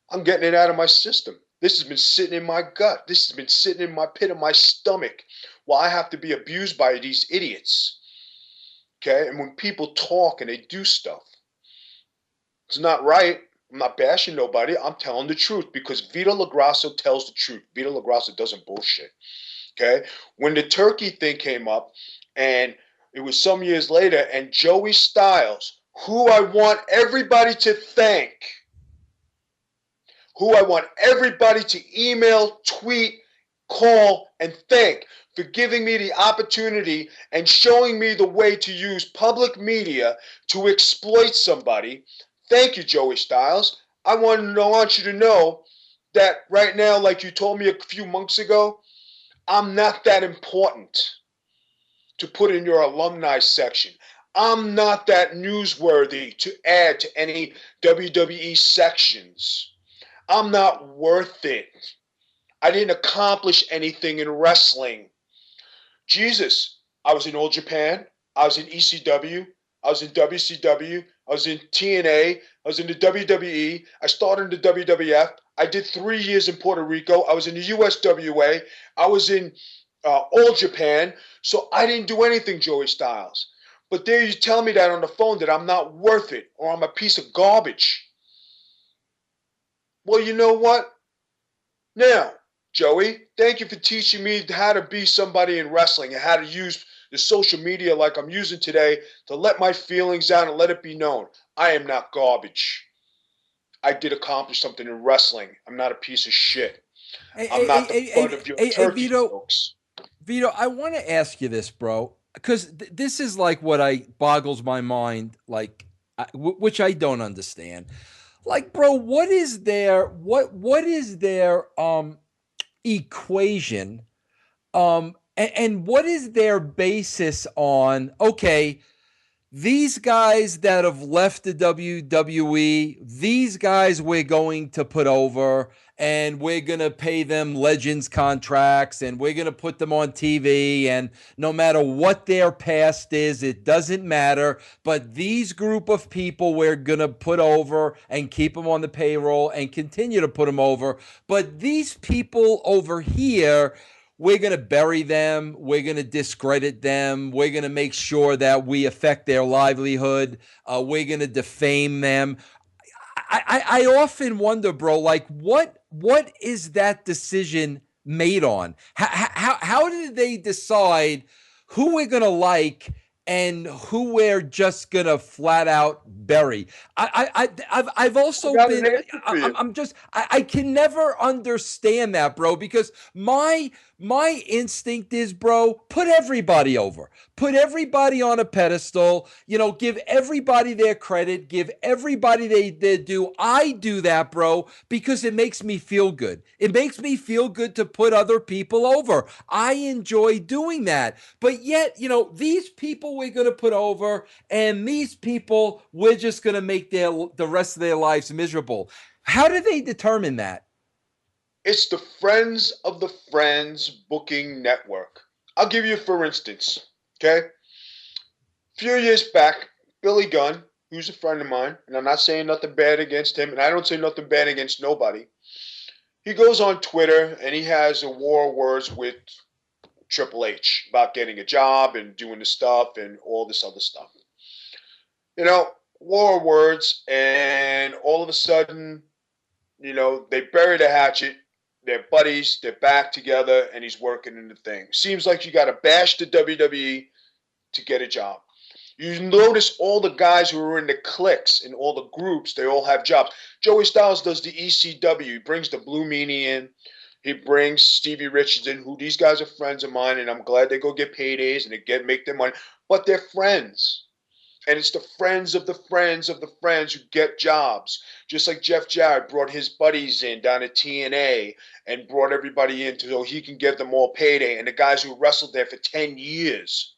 I'm getting it out of my system. This has been sitting in my gut. This has been sitting in my pit of my stomach while I have to be abused by these idiots. Okay? And when people talk and they do stuff, it's not right. I'm not bashing nobody. I'm telling the truth because Vito LaGrasso tells the truth. Vito LaGrasso doesn't bullshit. Okay? When the turkey thing came up, and it was some years later, and Joey Styles, who I want everybody to thank, who I want everybody to email, tweet, call, and thank for giving me the opportunity and showing me the way to use public media to exploit somebody. Thank you, Joey Styles. I want you to know that right now, like you told me a few months ago, I'm not that important to put in your alumni section. I'm not that newsworthy to add to any WWE sections. I'm not worth it. I didn't accomplish anything in wrestling. Jesus, I was in All Japan. I was in ECW. I was in WCW. I was in TNA. I was in the WWE. I started in the WWF. I did 3 years in Puerto Rico. I was in the USWA. I was in All Japan. So I didn't do anything, Joey Styles. But there you tell me that on the phone that I'm not worth it or I'm a piece of garbage. Well, you know what? Now, Joey, thank you for teaching me how to be somebody in wrestling and how to use the social media like I'm using today to let my feelings out and let it be known. I am not garbage. I did accomplish something in wrestling. I'm not a piece of shit. I'm not the butt of your turkey jokes. Vito, I want to ask you this, bro, because this is like what boggles my mind, like, which I don't understand. Like, bro, what is their equation, and what is their basis on? Okay, these guys that have left the WWE, these guys we're going to put over, and we're going to pay them legends contracts, and we're going to put them on TV, and no matter what their past is, it doesn't matter. But these group of people we're going to put over and keep them on the payroll and continue to put them over. But these people over here, we're going to bury them. We're going to discredit them. We're going to make sure that we affect their livelihood. We're going to defame them. I often wonder, bro, like what is that decision made on? How did they decide who we're gonna like and who we're just gonna flat out bury? I've also got an been answer for you. I'm just I can never understand that, bro, because my instinct is, bro, put everybody over. Put everybody on a pedestal, give everybody their credit, give everybody they do. I do that, bro, because it makes me feel good. It makes me feel good to put other people over. I enjoy doing that. But yet, these people we're going to put over, and these people we're just going to make the rest of their lives miserable. How do they determine that? It's the Friends of the Friends booking network. I'll give you for instance, okay? A few years back, Billy Gunn, who's a friend of mine, and I'm not saying nothing bad against him, and I don't say nothing bad against nobody. He goes on Twitter and he has a war of words with Triple H about getting a job and doing the stuff and all this other stuff. War of words, and all of a sudden, they bury the hatchet. They're buddies. They're back together, and he's working in the thing. Seems like you got to bash the WWE to get a job. You notice all the guys who are in the cliques and all the groups, they all have jobs. Joey Styles does the ECW. He brings the Blue Meanie in. He brings Stevie Richards in, who these guys are friends of mine, and I'm glad they go get paydays and they make their money. But they're friends. And it's the friends of the friends of the friends who get jobs. Just like Jeff Jarrett brought his buddies in down at TNA and brought everybody in so he can give them all payday. And the guys who wrestled there for 10 years,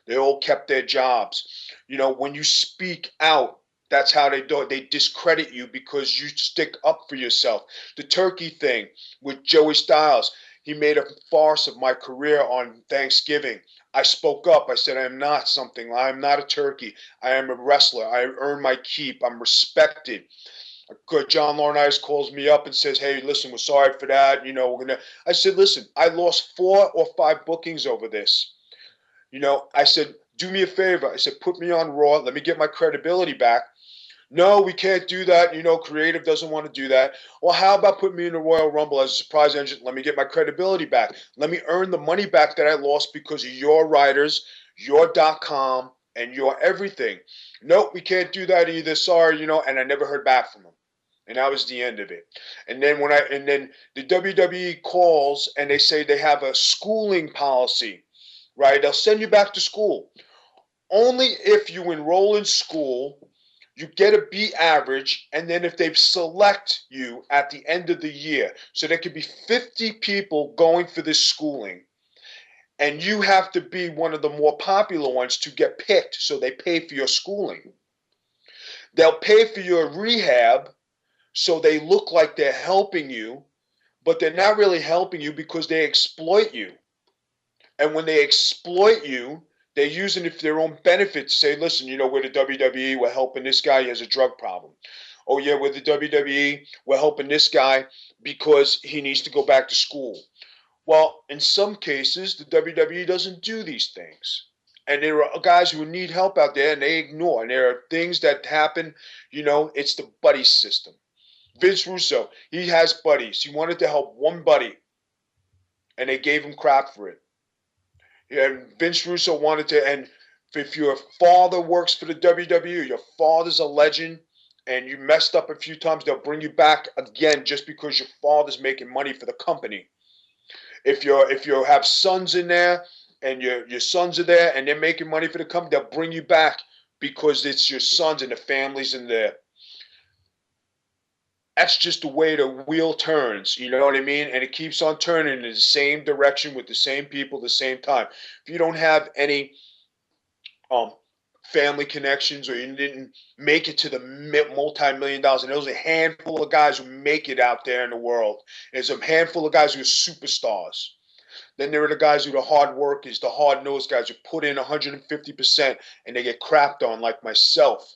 they all kept their jobs. When you speak out, that's how they do it. They discredit you because you stick up for yourself. The turkey thing with Joey Styles, he made a farce of my career on Thanksgiving. I spoke up. I said, I am not something. I am not a turkey. I am a wrestler. I earn my keep. I'm respected. John Laurinaitis calls me up and says, hey, listen, we're sorry for that. I said, listen, I lost 4 or 5 bookings over this. I said, do me a favor. I said, put me on Raw. Let me get my credibility back. No, we can't do that. Creative doesn't want to do that. Well, how about putting me in the Royal Rumble as a surprise entrant? Let me get my credibility back. Let me earn the money back that I lost because of your writers, your .com, and your everything. Nope, we can't do that either. Sorry, and I never heard back from them. And that was the end of it. And then then the WWE calls and they say they have a schooling policy, right? They'll send you back to school. Only if you enroll in school, you get a B average, and then if they select you at the end of the year, so there could be 50 people going for this schooling, and you have to be one of the more popular ones to get picked, so they pay for your schooling. They'll pay for your rehab, so they look like they're helping you, but they're not really helping you because they exploit you. And when they exploit you, they're using it for their own benefit to say, listen, we're the WWE, we're helping this guy, he has a drug problem. Oh, yeah, we're the WWE, we're helping this guy because he needs to go back to school. Well, in some cases, the WWE doesn't do these things. And there are guys who need help out there, and they ignore. And there are things that happen, it's the buddy system. Vince Russo, he has buddies. He wanted to help one buddy, and they gave him crap for it. And Vince Russo wanted to, and if your father works for the WWE, your father's a legend, and you messed up a few times, they'll bring you back again just because your father's making money for the company. If you have sons in there, and your sons are there, and they're making money for the company, they'll bring you back because it's your sons and the family's in there. That's just the way the wheel turns, you know what I mean? And it keeps on turning in the same direction with the same people at the same time. If you don't have any family connections, or you didn't make it to the multi-million dollars, and there's a handful of guys who make it out there in the world. There's a handful of guys who are superstars. Then there are the guys who are the hard workers, the hard-nosed guys who put in 150% and they get crapped on, like myself.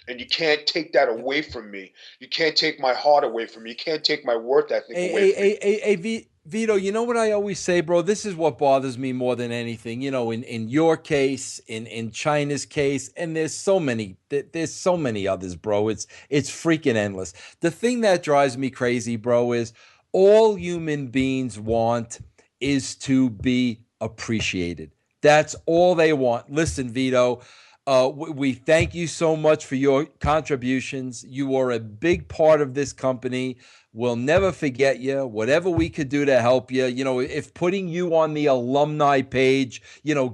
And you can't take that away from me. You can't take my heart away from me. You can't take my work ethic away from me. Vito, you know what I always say, bro? This is what bothers me more than anything. In your case, in China's case, and there's so many others, bro. It's freaking endless. The thing that drives me crazy, bro, is all human beings want is to be appreciated. That's all they want. Listen, Vito, we thank you so much for your contributions. You are a big part of this company. We'll never forget you. Whatever we could do to help you, if putting you on the alumni page,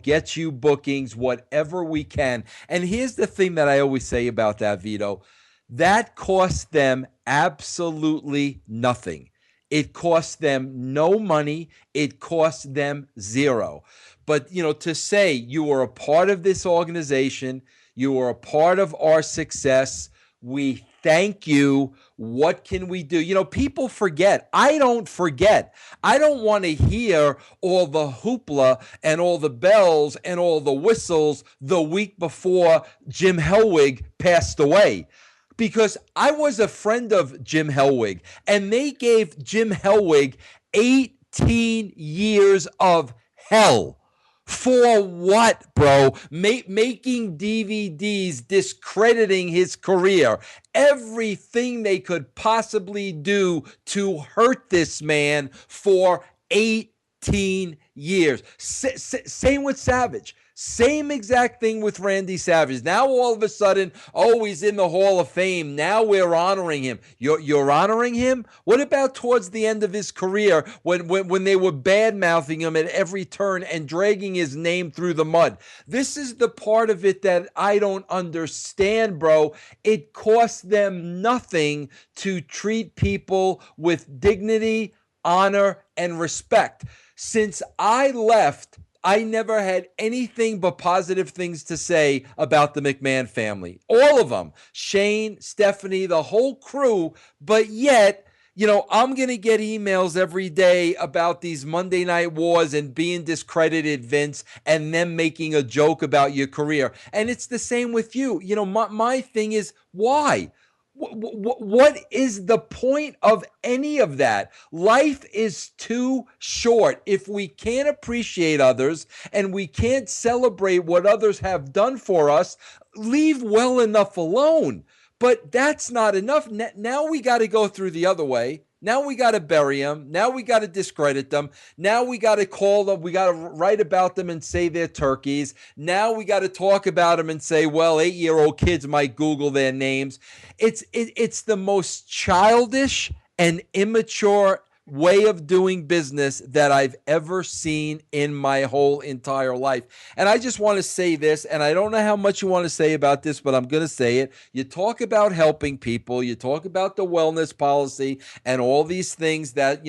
gets you bookings, whatever we can. And here's the thing that I always say about that, Vito. That costs them absolutely nothing. It costs them no money. It costs them zero. But, to say you are a part of this organization, you are a part of our success, we thank you. What can we do? People forget. I don't forget. I don't want to hear all the hoopla and all the bells and all the whistles the week before Jim Hellwig passed away. Because I was a friend of Jim Hellwig, and they gave Jim Hellwig 18 years of hell. For what, bro? Making DVDs, discrediting his career. Everything they could possibly do to hurt this man for 18 years. Same with Savage. Same exact thing with Randy Savage. Now all of a sudden, he's in the Hall of Fame. Now we're honoring him. You're honoring him? What about towards the end of his career when they were bad-mouthing him at every turn and dragging his name through the mud? This is the part of it that I don't understand, bro. It costs them nothing to treat people with dignity, honor, and respect. Since I left, I never had anything but positive things to say about the McMahon family. All of them. Shane, Stephanie, the whole crew. But yet, I'm going to get emails every day about these Monday Night Wars and being discredited, Vince, and them making a joke about your career. And it's the same with you. My thing is, why? What is the point of any of that? Life is too short. If we can't appreciate others and we can't celebrate what others have done for us, leave well enough alone. But that's not enough. Now we got to go through the other way. Now we got to bury them. Now we got to discredit them. Now we got to call them. We got to write about them and say they're turkeys. Now we got to talk about them and say, well, 8-year-old kids might Google their names. It's the most childish and immature way of doing business that I've ever seen in my whole entire life. And I just want to say this, and I don't know how much you want to say about this, but I'm going to say it. You talk about helping people, you talk about the wellness policy and all these things that,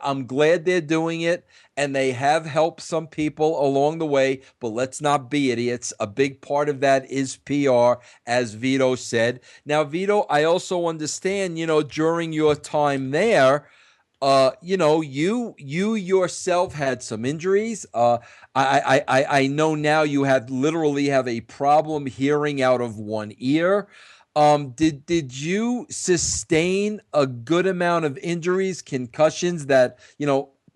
I'm glad they're doing it and they have helped some people along the way, but let's not be idiots. A big part of that is PR, as Vito said. Now, Vito, I also understand, during your time there, you yourself had some injuries. I know now you literally have a problem hearing out of one ear. Did you sustain a good amount of injuries, concussions that,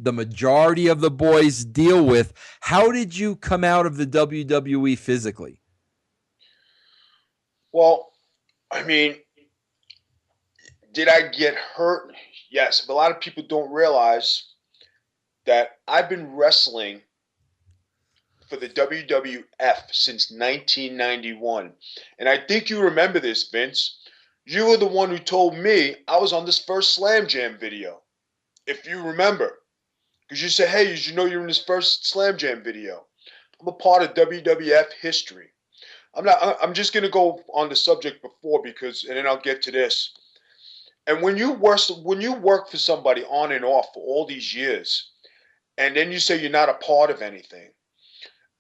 the majority of the boys deal with? How did you come out of the WWE physically? Well, I mean, did I get hurt? Yes, but a lot of people don't realize that I've been wrestling for the WWF since 1991. And I think you remember this, Vince. You were the one who told me I was on this first Slam Jam video, if you remember. Because you said, hey, did you know you're in this first Slam Jam video? I'm a part of WWF history. I'm just going to go on the subject before and then I'll get to this. And when you work for somebody on and off for all these years, and then you say you're not a part of anything,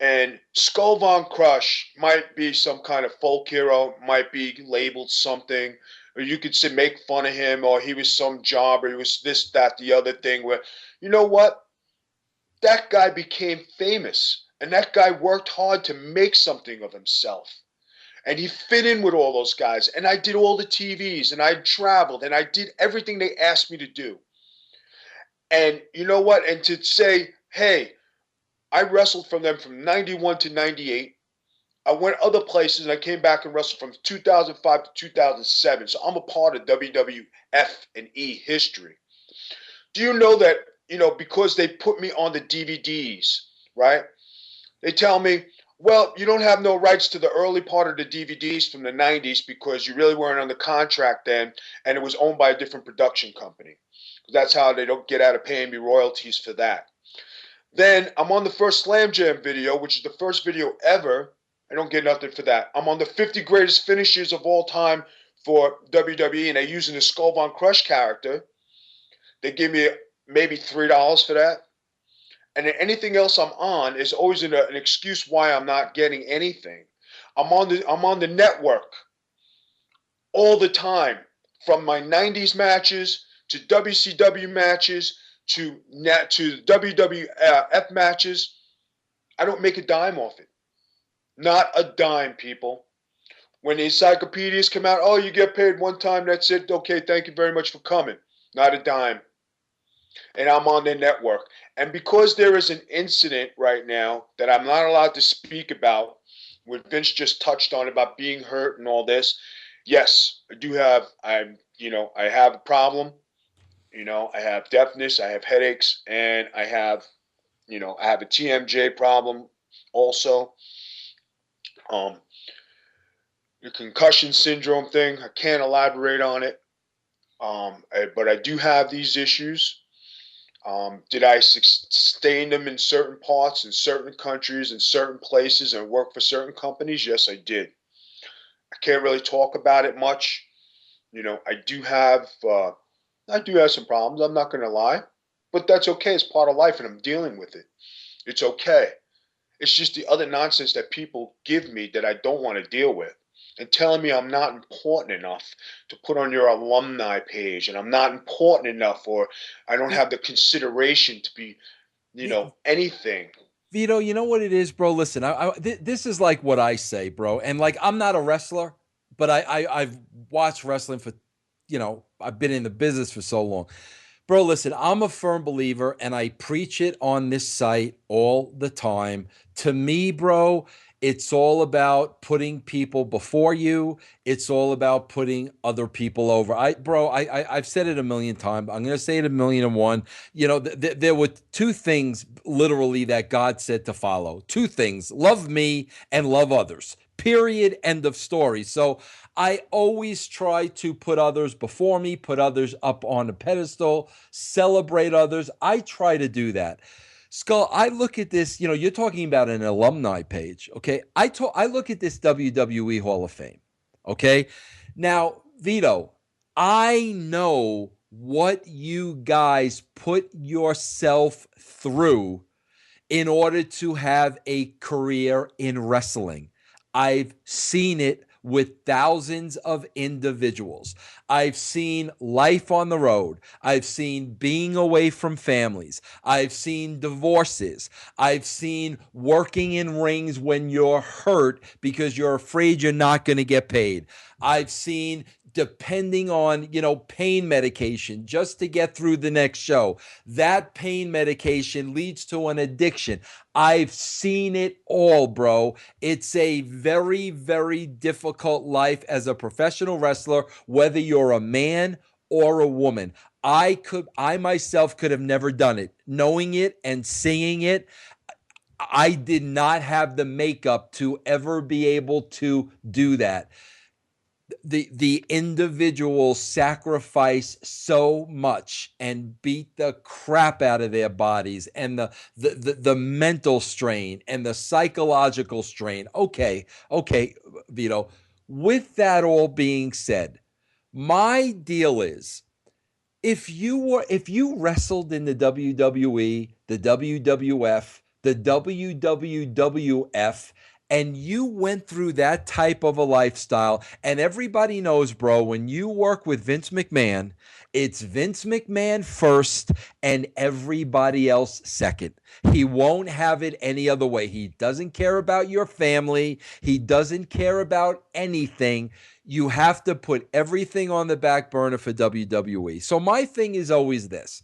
and Skull Von Crush might be some kind of folk hero, might be labeled something, or you could say make fun of him, or he was some jobber, he was this, that, the other thing, where, you know what? That guy became famous, and that guy worked hard to make something of himself. And he fit in with all those guys. And I did all the TVs, and I traveled, and I did everything they asked me to do. And you know what? And to say, hey, I wrestled from them from 91 to 98. I went other places and I came back and wrestled from 2005 to 2007. So I'm a part of WWF and E history. Do you know that, because they put me on the DVDs, right? They tell me, well, you don't have no rights to the early part of the DVDs from the 90s because you really weren't under contract then, and it was owned by a different production company. That's how they don't get out of paying me royalties for that. Then I'm on the first Slam Jam video, which is the first video ever. I don't get nothing for that. I'm on the 50 greatest finishers of all time for WWE, and they're using the Skull Von Crush character. They give me maybe $3 for that. And then anything else I'm on is always an excuse why I'm not getting anything. I'm on the network all the time, from my 90s matches to WCW matches to WWF matches. I don't make a dime off it. Not a dime, people. When the encyclopedias come out, oh, you get paid one time, that's it. Okay, thank you very much for coming. Not a dime. And I'm on their network. And because there is an incident right now that I'm not allowed to speak about, what Vince just touched on about being hurt and all this, yes, I do have, I have a problem. I have deafness, I have headaches, and I have a TMJ problem also. The concussion syndrome thing, I can't elaborate on it. But I do have these issues. Did I sustain them in certain parts, in certain countries, in certain places, and work for certain companies? Yes, I did. I can't really talk about it much. I do have some problems. I'm not going to lie, but that's okay. It's part of life, and I'm dealing with it. It's okay. It's just the other nonsense that people give me that I don't want to deal with, and telling me I'm not important enough to put on your alumni page, and I'm not important enough, or I don't have the consideration to be, anything. Vito, you know what it is, bro? Listen, this is like what I say, bro. And like, I'm not a wrestler, but I've watched wrestling for, I've been in the business for so long. Bro, listen, I'm a firm believer, and I preach it on this site all the time. To me, bro, it's all about putting people before you. It's all about putting other people over. I've said it a million times. I'm going to say it 1,000,001. There were two things literally that God said to follow. Two things: love me and love others. Period. End of story. So I always try to put others before me, put others up on a pedestal, celebrate others. I try to do that. Skull, I look at this, you're talking about an alumni page, okay? I look at this WWE Hall of Fame, okay? Now, Vito, I know what you guys put yourself through in order to have a career in wrestling. I've seen it with thousands of individuals. I've seen life on the road. I've seen being away from families. I've seen divorces. I've seen working in rings when you're hurt because you're afraid you're not going to get paid. I've seen depending on, pain medication just to get through the next show. That pain medication leads to an addiction. I've seen it all, bro. It's a very, very difficult life as a professional wrestler, whether you're a man or a woman. I myself could have never done it. Knowing it and seeing it, I did not have the makeup to ever be able to do that. The individuals sacrifice so much and beat the crap out of their bodies, and the mental strain and the psychological strain. Okay, Vito. With that all being said, my deal is, if you wrestled in the WWE, the WWF, the WWF, and you went through that type of a lifestyle, and everybody knows, bro, when you work with Vince McMahon, it's Vince McMahon first and everybody else second. He won't have it any other way. He doesn't care about your family. He doesn't care about anything. You have to put everything on the back burner for WWE. So my thing is always this.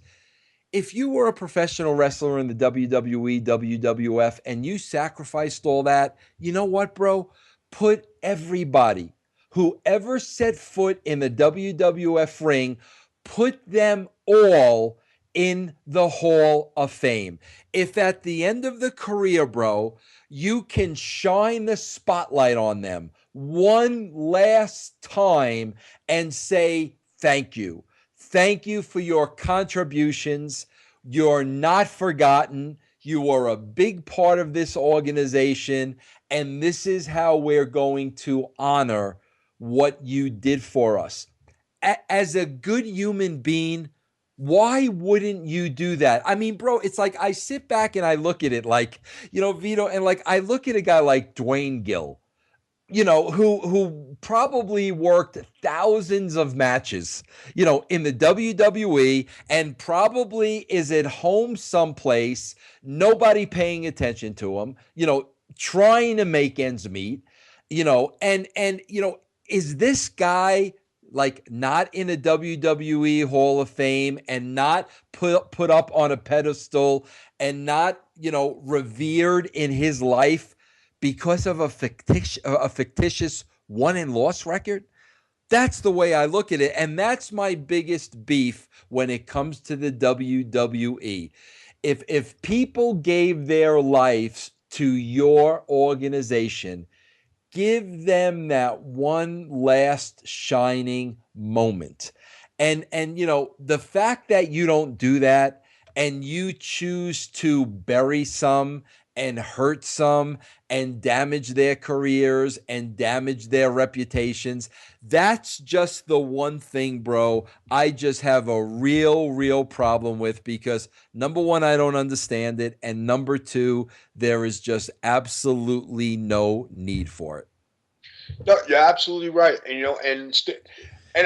if you were a professional wrestler in the WWE, WWF, and you sacrificed all that, you know what, bro? Put everybody who ever set foot in the WWF ring, put them all in the Hall of Fame. If at the end of the career, bro, you can shine the spotlight on them one last time and say thank you. Thank you for your contributions. You're not forgotten. You are a big part of this organization, and this is how we're going to honor what you did for us. As a good human being, why wouldn't you do that? I mean, bro, it's like I sit back and I look at it like, Vito, and like I look at a guy like Dwayne Gill, who probably worked thousands of matches, in the WWE, and probably is at home someplace, nobody paying attention to him, trying to make ends meet, is this guy like not in a WWE Hall of Fame and not put up on a pedestal and not, revered in his life because of a fictitious won and loss record? That's the way I look at it. And that's my biggest beef when it comes to the WWE. If people gave their lives to your organization, give them that one last shining moment. And the fact that you don't do that and you choose to bury some and hurt some and damage their careers and damage their reputations, that's just the one thing, bro, I just have a real problem with, because number one, I don't understand it, and number two, there is just absolutely no need for it. No, you're absolutely right. And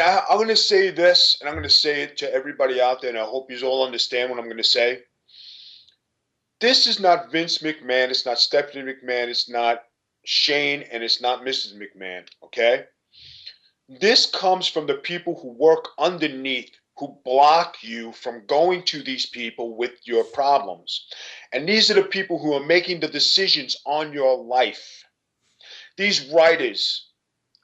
I'm going to say this, and I'm going to say it to everybody out there, and I hope you all understand what I'm going to say. This is not Vince McMahon. It's not Stephanie McMahon. It's not Shane, and it's not Mrs. McMahon. Okay? This comes from the people who work underneath, who block you from going to these people with your problems. And these are the people who are making the decisions on your life. These writers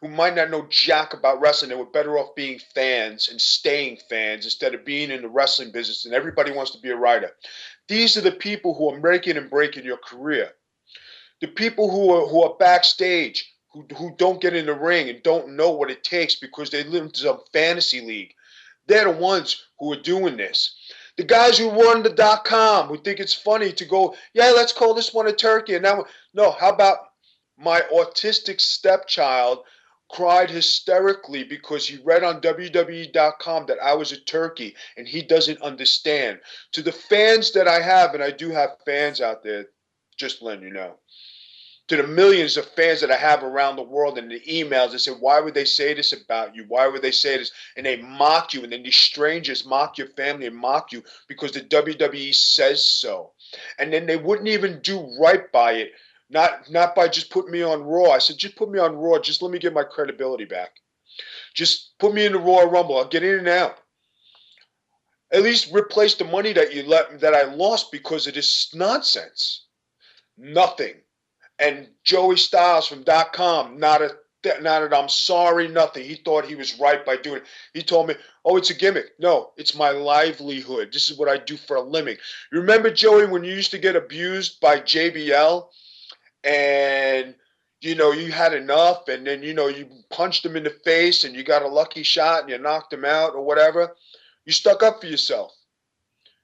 who might not know jack about wrestling, they were better off being fans and staying fans instead of being in the wrestling business, and everybody wants to be a writer. These are the people who are making and breaking your career. The people who are backstage, who don't get in the ring and don't know what it takes because they live in some fantasy league. They're the ones who are doing this. The guys who run the .com, who think it's funny to go, yeah, let's call this one a turkey. And now, no, how about my autistic stepchild cried hysterically because he read on WWE.com that I was a turkey, and he doesn't understand. To the fans that I have, and I do have fans out there, just letting you know, to the millions of fans that I have around the world, and the emails that say, why would they say this about you? Why would they say this? And they mock you, and then these strangers mock your family and mock you because the WWE says so. And then they wouldn't even do right by it. Not by just putting me on Raw. I said, just put me on Raw. Just let me get my credibility back. Just put me in the Royal Rumble. I'll get in and out. At least replace the money that I lost because of this nonsense. Nothing. And Joey Styles from .com, not a I'm sorry, nothing. He thought he was right by doing it. He told me, oh, it's a gimmick. No, it's my livelihood. This is what I do for a living. You remember, Joey, when you used to get abused by JBL? And, you had enough, and then, you punched him in the face, and you got a lucky shot, and you knocked him out or whatever. You stuck up for yourself.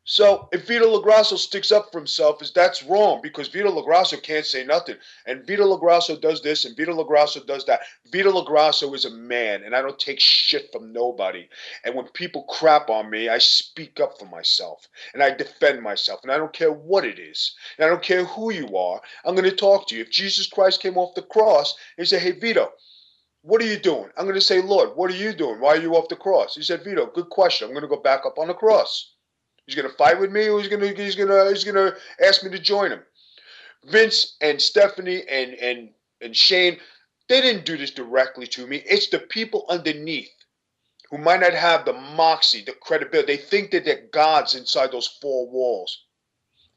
So if Vito LaGrasso sticks up for himself, that's wrong, because Vito LaGrasso can't say nothing. And Vito LaGrasso does this, and Vito LaGrasso does that. Vito LaGrasso is a man, and I don't take shit from nobody. And when people crap on me, I speak up for myself, and I defend myself, and I don't care what it is, and I don't care who you are. I'm going to talk to you. If Jesus Christ came off the cross and said, hey, Vito, what are you doing? I'm going to say, Lord, what are you doing? Why are you off the cross? He said, Vito, good question. I'm going to go back up on the cross. He's going to fight with me, or he's going to ask me to join him. Vince and Stephanie and Shane, they didn't do this directly to me. It's the people underneath who might not have the moxie, the credibility. They think that they're gods inside those four walls.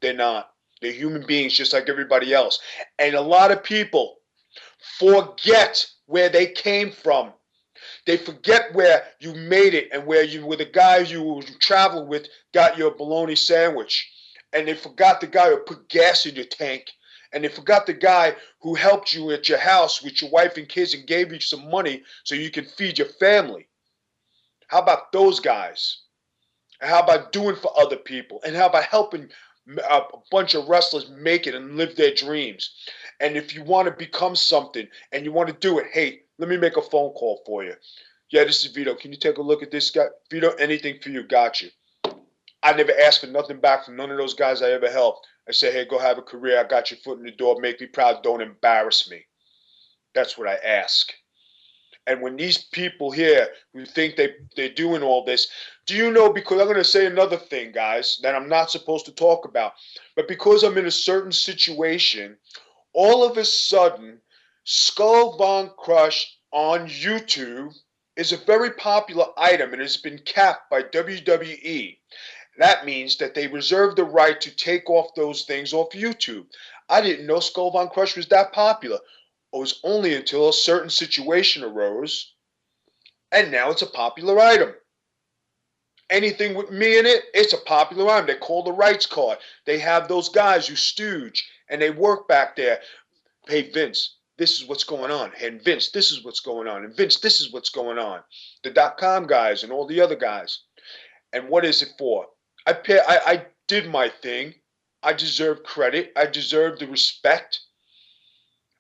They're not. They're human beings just like everybody else. And a lot of people forget where they came from. They forget where you made it and where the guy you were traveling with got your bologna sandwich. And they forgot the guy who put gas in your tank. And they forgot the guy who helped you at your house with your wife and kids and gave you some money so you can feed your family. How about those guys? And how about doing for other people? And how about helping a bunch of wrestlers make it and live their dreams? And if you want to become something and you want to do it, hey, let me make a phone call for you. Yeah, this is Vito. Can you take a look at this guy? Vito, anything for you. Got you. I never asked for nothing back from none of those guys I ever helped. I said, hey, go have a career. I got your foot in the door. Make me proud. Don't embarrass me. That's what I ask. And when these people here who think they're doing all this, do you know, because I'm going to say another thing, guys, that I'm not supposed to talk about, but because I'm in a certain situation, all of a sudden, Skull Von Crush on YouTube is a very popular item and has been capped by WWE. That means that they reserve the right to take off those things off YouTube. I didn't know Skull Von Crush was that popular. It was only until a certain situation arose, and now it's a popular item. Anything with me in it, it's a popular item. They call the rights card. They have those guys who stooge, and they work back there. Hey, Vince, this is what's going on. And Vince, this is what's going on. And Vince, this is what's going on. The .com guys and all the other guys. And what is it for? I did my thing. I deserve credit. I deserve the respect.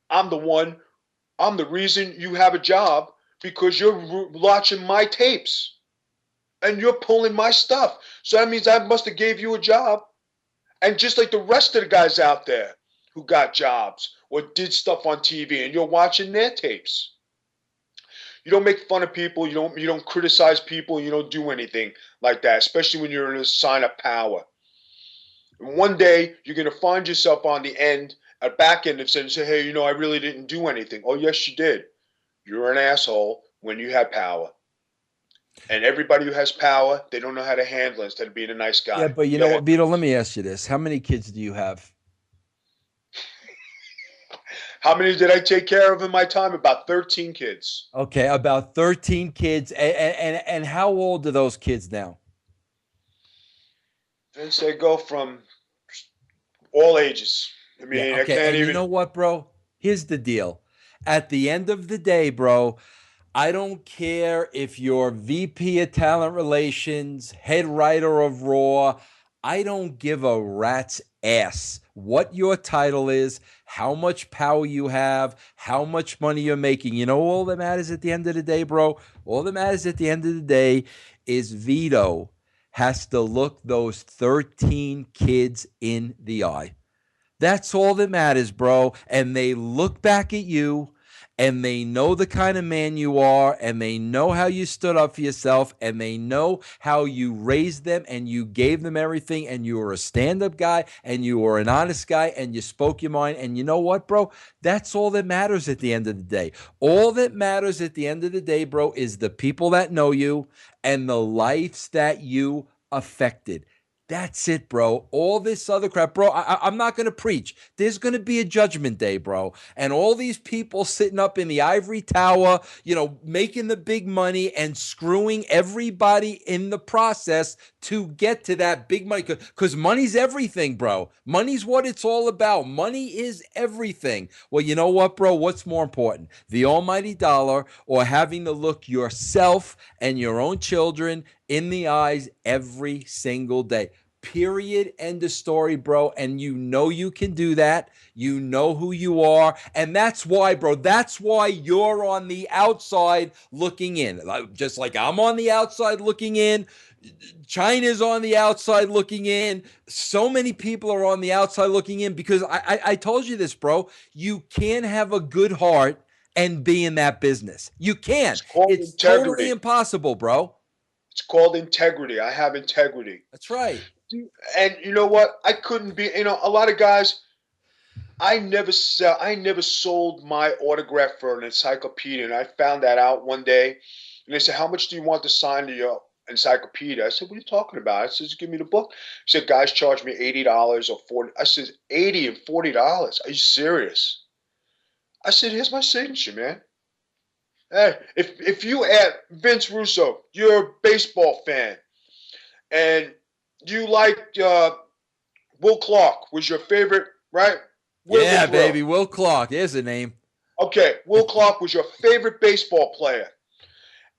I'm the reason you have a job because you're watching my tapes and you're pulling my stuff. So that means I must have gave you a job. And just like the rest of the guys out there who got jobs or did stuff on TV and you're watching their tapes. You don't make fun of people. You don't criticize people. You don't do anything like that, especially when you're in a sign of power. And one day you're going to find yourself on the end, at back end of saying, hey, I really didn't do anything. Oh, yes, you did. You're an asshole when you had power. And everybody who has power, they don't know how to handle it instead of being a nice guy. Yeah, but you know what, Vito, let me ask you this. How many kids do you have? How many did I take care of in my time? About 13 kids. Okay, about 13 kids. And how old are those kids now? They go from all ages. I mean, yeah, okay. I can't and even. You know what, bro? Here's the deal. At the end of the day, bro, I don't care if you're VP of Talent Relations, head writer of Raw. I don't give a rat's ass what your title is, how much power you have, how much money you're making. You know, all that matters at the end of the day, bro, all that matters at the end of the day is Vito has to look those 13 kids in the eye. That's all that matters, bro. And they look back at you and they know the kind of man you are and they know how you stood up for yourself and they know how you raised them and you gave them everything and you were a stand-up guy and you were an honest guy and you spoke your mind. And you know what, bro? That's all that matters at the end of the day. All that matters at the end of the day, bro, is the people that know you and the lives that you affected. That's it, bro. All this other crap, bro, I'm not going to preach. There's going to be a judgment day, bro. And all these people sitting up in the ivory tower, making the big money and screwing everybody in the process to get to that big money. Because money's everything, bro. Money's what it's all about. Money is everything. Well, you know what, bro? What's more important? The almighty dollar or having to look yourself and your own children in the eyes every single day. Period. End of story, bro. And you know you can do that. You know who you are. And that's why, bro, that's why you're on the outside looking in. Just like I'm on the outside looking in. China's on the outside looking in. So many people are on the outside looking in because I told you this, bro. You can't have a good heart and be in that business. You can't. It's totally impossible, bro. It's called integrity. I have integrity. That's right. And you know what? I couldn't be, a lot of guys, I never sold my autograph for an encyclopedia. And I found that out one day And they said, how much do you want to sign to your encyclopedia? I said, what are you talking about? I said, just give me the book. He said, guys charge me $80 or $40. I said, $80 and $40? Are you serious? I said, here's my signature, man. Hey, if you add Vince Russo, you're a baseball fan, and you liked Will Clark was your favorite, right? Yeah, baby, Will Clark. There's a name. Okay, Will Clark was your favorite baseball player.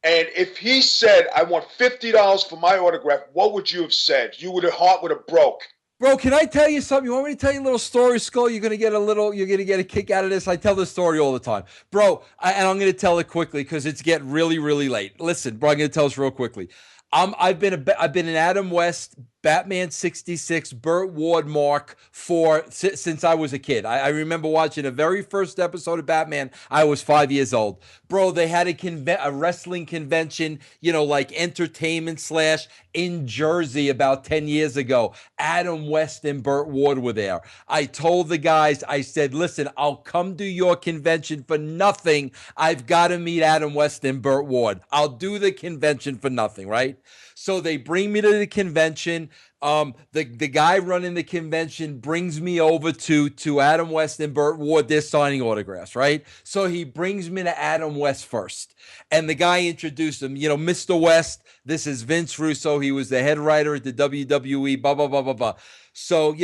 And if he said, I want $50 for my autograph, what would you have said? Your heart would have broke. Bro, can I tell you something? You want me to tell you a little story, Skull? You're gonna get a kick out of this. I tell this story all the time. Bro, and I'm gonna tell it quickly because it's getting really, really late. Listen, bro, I'm gonna tell this real quickly. I've been an Adam West, Batman 66, Burt Ward mark since I was a kid. I remember watching the very first episode of Batman. I was 5 years old. Bro, they had a wrestling convention, like entertainment / in Jersey about 10 years ago. Adam West and Burt Ward were there. I told the guys, I said, listen, I'll come to your convention for nothing. I've got to meet Adam West and Burt Ward. I'll do the convention for nothing, right? So they bring me to the convention. The guy running the convention brings me over to Adam West and Burt Ward. They're signing autographs, right? So he brings me to Adam West first. And the guy introduced him, Mr. West, this is Vince Russo. He was the head writer at the WWE, blah, blah, blah, blah, blah. So,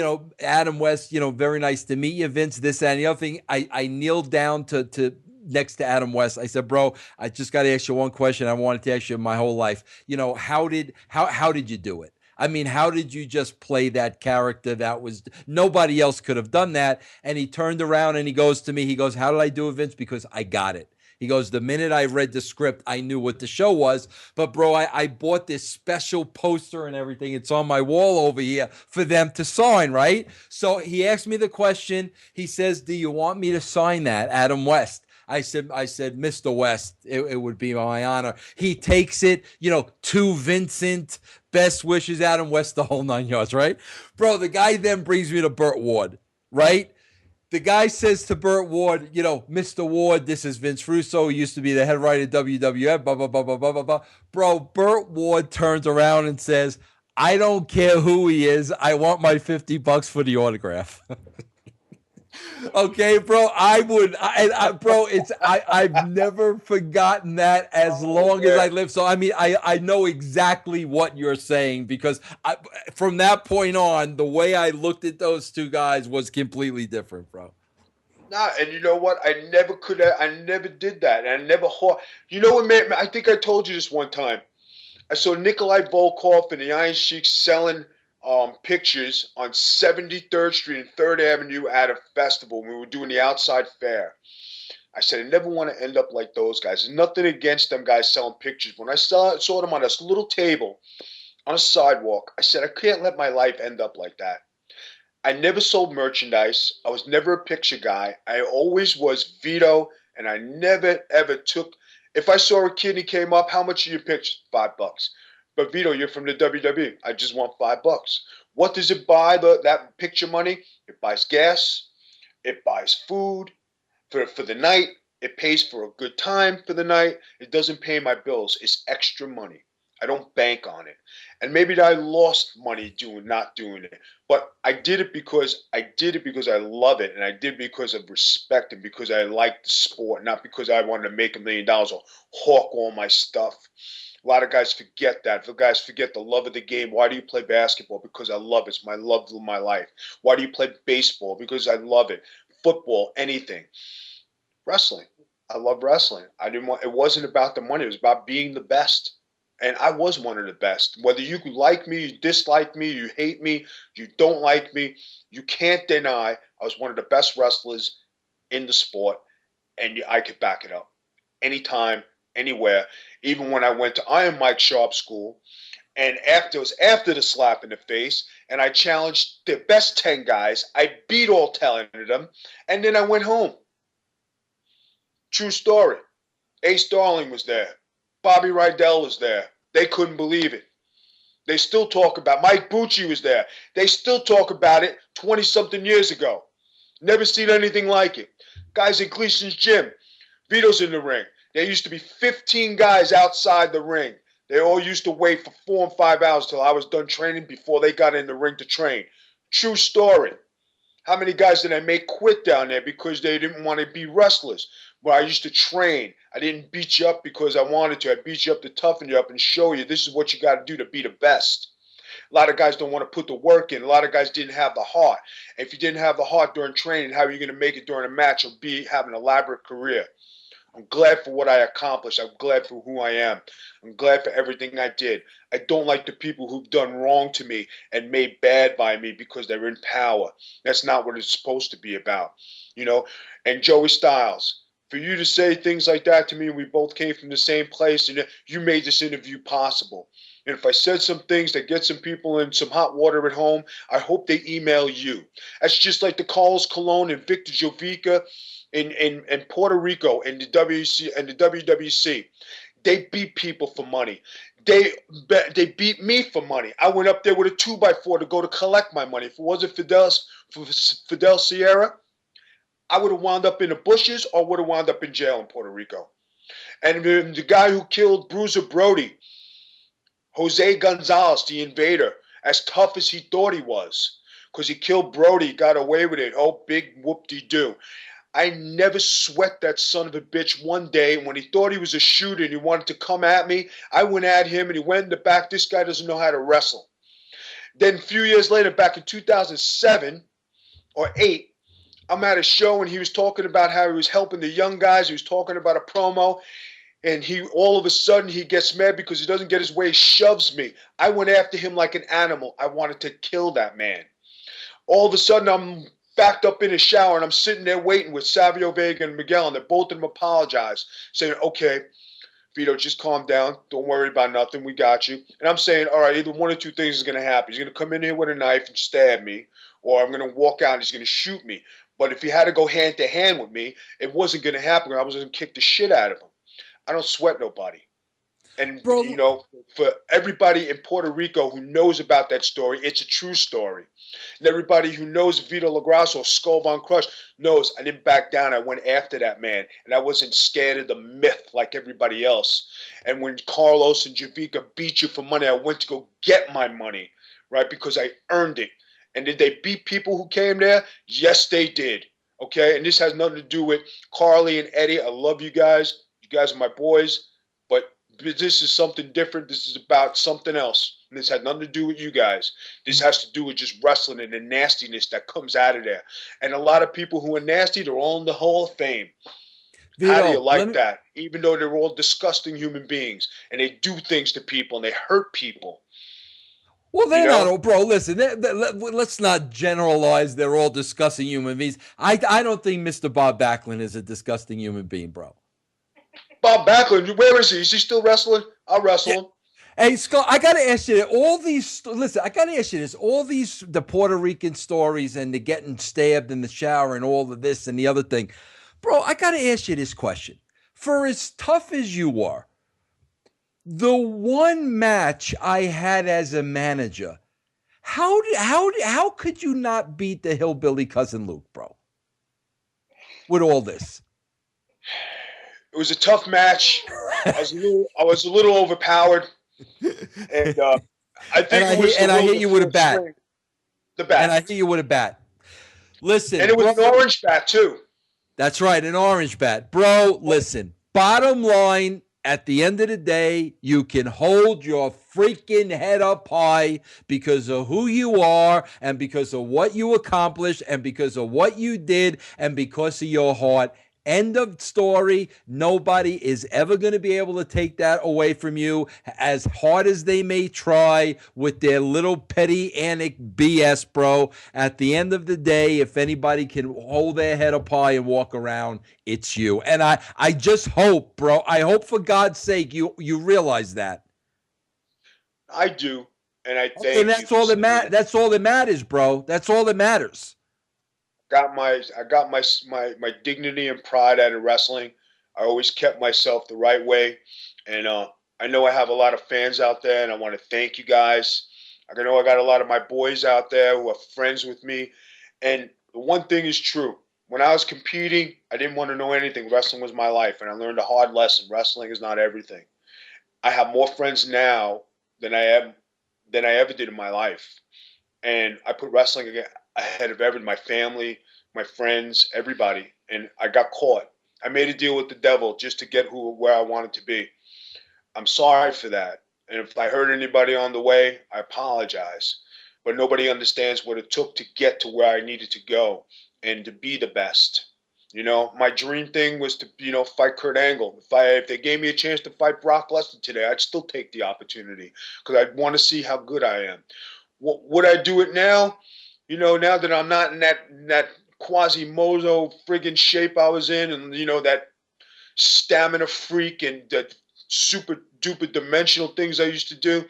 Adam West, very nice to meet you, Vince, this, that, and the other thing. I kneeled down to next to Adam West. I said, bro, I just got to ask you one question. I wanted to ask you my whole life. How did you do it? I mean, how did you just play that character? Nobody else could have done that. And he turned around and he goes to me, how did I do it, Vince? Because I got it. He goes, the minute I read the script, I knew what the show was. But, bro, I bought this special poster and everything. It's on my wall over here for them to sign, right? So he asked me the question. He says, do you want me to sign that, Adam West? I said, Mr. West, it would be my honor. He takes it, to Vincent, best wishes, Adam West, the whole 9 yards, right? Bro, the guy then brings me to Burt Ward, right? The guy says to Burt Ward, Mr. Ward, this is Vince Russo. He used to be the head writer of WWF, blah, blah, blah, blah, blah, blah, blah. Bro, Burt Ward turns around and says, I don't care who he is. I want my $50 for the autograph. Okay, bro, I've never forgotten that as long as I live. So, I mean, I know exactly what you're saying because from that point on, the way I looked at those two guys was completely different, bro. Nah, and you know what? I never did that. And I never, you know what, man? I think I told you this one time. I saw Nikolai Volkov and the Iron Sheik selling pictures on 73rd Street and 3rd Avenue at a festival. We were doing the outside fair. I said, I never want to end up like those guys. There's nothing against them guys selling pictures. When I saw them on this little table on a sidewalk, I said, I can't let my life end up like that. I never sold merchandise. I was never a picture guy. I always was Vito, and I never, ever took. If I saw a kid and he came up, how much are your pictures? $5. But Vito, you're from the WWE. I just want $5. What does it buy? That picture money? It buys gas. It buys food for the night. It pays for a good time for the night. It doesn't pay my bills. It's extra money. I don't bank on it. And maybe I lost money not doing it. But I did it because I love it, and I did it because of respect and because I like the sport, not because I wanted to make $1 million or hawk all my stuff. A lot of guys forget that. The guys forget the love of the game. Why do you play basketball? Because I love it. It's my love of my life. Why do you play baseball? Because I love it. Football, anything. Wrestling. I love wrestling. It wasn't about the money. It was about being the best. And I was one of the best. Whether you like me, you dislike me, you hate me, you don't like me, you can't deny I was one of the best wrestlers in the sport, and I could back it up. Anytime, anywhere. Even when I went to Iron Mike Sharp School, and after the slap in the face, and I challenged the best 10 guys, I beat all 10 of them, and then I went home. True story. Ace Darling was there. Bobby Rydell was there. They couldn't believe it. They still talk about Mike Bucci was there. They still talk about it 20-something years ago. Never seen anything like it. Guys in Gleason's gym. Vito's in the ring. There used to be 15 guys outside the ring. They all used to wait for 4 and 5 hours till I was done training before they got in the ring to train. True story. How many guys did I make quit down there because they didn't want to be wrestlers? Well, I used to train. I didn't beat you up because I wanted to. I beat you up to toughen you up and show you this is what you got to do to be the best. A lot of guys don't want to put the work in. A lot of guys didn't have the heart. If you didn't have the heart during training, how are you going to make it during a match or have an elaborate career? I'm glad for what I accomplished. I'm glad for who I am. I'm glad for everything I did. I don't like the people who've done wrong to me and made bad by me because they're in power. That's not what it's supposed to be about, you know. And Joey Styles, for you to say things like that to me, we both came from the same place, and you made this interview possible. And if I said some things that get some people in some hot water at home, I hope they email you. That's just like the Carlos Colon and Victor Jovica in Puerto Rico and the WWC. They beat people for money. They beat me for money. I went up there with a 2x4 to go to collect my money. If it wasn't Fidel Sierra, I would have wound up in the bushes or would have wound up in jail in Puerto Rico. And the guy who killed Bruiser Brody, Jose Gonzalez, the invader, as tough as he thought he was, because he killed Brody, got away with it. Oh, big whoop-de-doo. I never sweat that son of a bitch one day. When he thought he was a shooter and he wanted to come at me, I went at him and he went in the back. This guy doesn't know how to wrestle. Then a few years later, back in 2007 or 8, I'm at a show and he was talking about how he was helping the young guys. He was talking about a promo. And he all of a sudden he gets mad because he doesn't get his way, shoves me. I went after him like an animal. I wanted to kill that man. All of a sudden I'm backed up in a shower and I'm sitting there waiting with Savio Vega and Miguel, and they both of them apologize, saying, okay, Vito, just calm down. Don't worry about nothing. We got you. And I'm saying, all right, either one or two things is going to happen. He's going to come in here with a knife and stab me, or I'm going to walk out and he's going to shoot me. But if he had to go hand to hand with me, it wasn't going to happen. I was going to kick the shit out of him. I don't sweat nobody. And, bro, you know, for everybody in Puerto Rico who knows about that story, it's a true story. And everybody who knows Vito LaGrasso, Skull Von Crush, knows I didn't back down. I went after that man. And I wasn't scared of the myth like everybody else. And when Carlos and Javica beat you for money, I went to go get my money, right, because I earned it. And did they beat people who came there? Yes, they did. Okay? And this has nothing to do with Carly and Eddie. I love you guys. You guys are my boys. But this is something different. This is about something else. And this had nothing to do with you guys. This has to do with just wrestling and the nastiness that comes out of there. And a lot of people who are nasty, they're all in the Hall of Fame. Vito, how do you like that? Even though they're all disgusting human beings and they do things to people and they hurt people. Well, they're not all, bro. Listen, let's not generalize. They're all disgusting human beings. I don't think Mr. Bob Backlund is a disgusting human being, bro. Bob Backlund, where is he? Is he still wrestling? I'll wrestle him. Hey, Scott, I got to ask you, all these, listen, I got to ask you this, all these, the Puerto Rican stories and the getting stabbed in the shower and all of this and the other thing. Bro, I got to ask you this question. For as tough as you are, the one match I had as a manager, how could you not beat the hillbilly Cousin Luke, bro? With all this. It was a tough match. I was a little overpowered. And I think I hit you with a bat. The bat. And I hit you with a bat. Listen. And it was an orange bat, too. That's right, an orange bat. Bro, listen. Bottom line, at the end of the day, you can hold your freaking head up high because of who you are and because of what you accomplished and because of what you did and because of your heart. End of story. Nobody is ever going to be able to take that away from you, as hard as they may try with their little petty anic BS, bro. At the end of the day, if anybody can hold their head up high and walk around, it's you. And I just hope, bro, I hope for God's sake you realize that. I do. And I think and that's all that's all that matters, bro. That's all that matters. I got my dignity and pride out of wrestling. I always kept myself the right way. And I know I have a lot of fans out there, and I want to thank you guys. I know I got a lot of my boys out there who are friends with me. And the one thing is true. when I was competing, I didn't want to know anything. Wrestling was my life, and I learned a hard lesson. Wrestling is not everything. I have more friends now than I ever did in my life, and I put wrestling ahead of everything. My family, my friends, everybody, and I got caught. I made a deal with the devil just to get where I wanted to be. I'm sorry for that, and if I hurt anybody on the way, I apologize. But nobody understands what it took to get to where I needed to go and to be the best. You know, my dream thing was to, fight Kurt Angle. If they gave me a chance to fight Brock Lesnar today, I'd still take the opportunity because I'd want to see how good I am. Would I do it now? Now that I'm not in that Quasimodo friggin' shape I was in, and that stamina freak and the super duper dimensional things I used to do.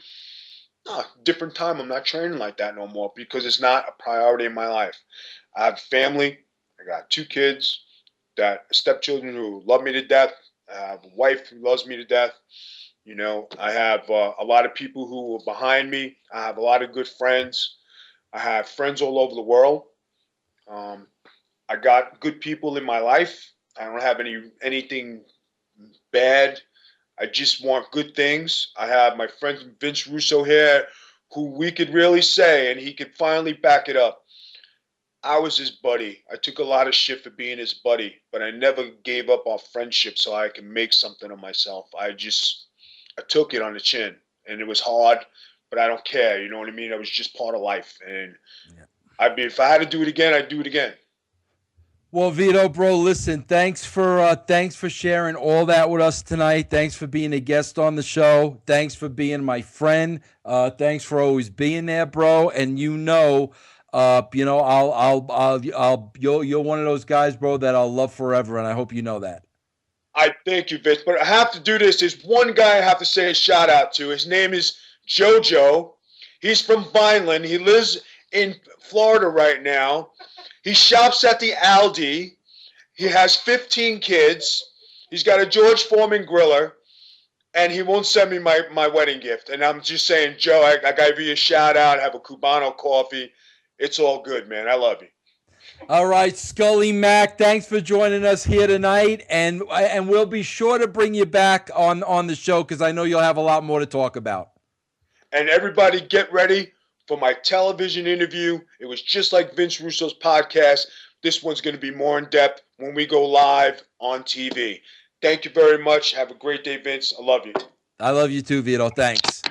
No, different time. I'm not training like that no more because it's not a priority in my life. I have family. I got 2 kids, stepchildren who love me to death. I have a wife who loves me to death. I have a lot of people who are behind me. I have a lot of good friends. I have friends all over the world. I got good people in my life. I don't have anything bad. I just want good things. I have my friend Vince Russo here, who we could really say, and he could finally back it up. I was his buddy. I took a lot of shit for being his buddy, but I never gave up our friendship so I can make something of myself. I took it on the chin, and it was hard, but I don't care. You know what I mean? It was just part of life, and if I had to do it again, I'd do it again. Well, Vito, bro, listen, thanks for sharing all that with us tonight. Thanks for being a guest on the show. Thanks for being my friend. Thanks for always being there, bro. And you're one of those guys, bro, that I'll love forever, and I hope you know that. I thank you, Vince, but I have to do this. There's one guy I have to say a shout out to. His name is JoJo. He's from Vineland. He lives in Florida right now. He shops at the Aldi. He has 15 kids. He's got a George Foreman griller, and he won't send me my wedding gift. And I'm just saying, Joe, I got to give you a shout out. Have a Cubano coffee. It's all good, man. I love you. All right, Scully Mac, thanks for joining us here tonight, and we'll be sure to bring you back on the show because I know you'll have a lot more to talk about. And everybody get ready for my television interview. It was just like Vince Russo's podcast. This one's going to be more in depth when we go live on TV. Thank you very much. Have a great day, Vince. I love you. I love you too, Vito. Thanks.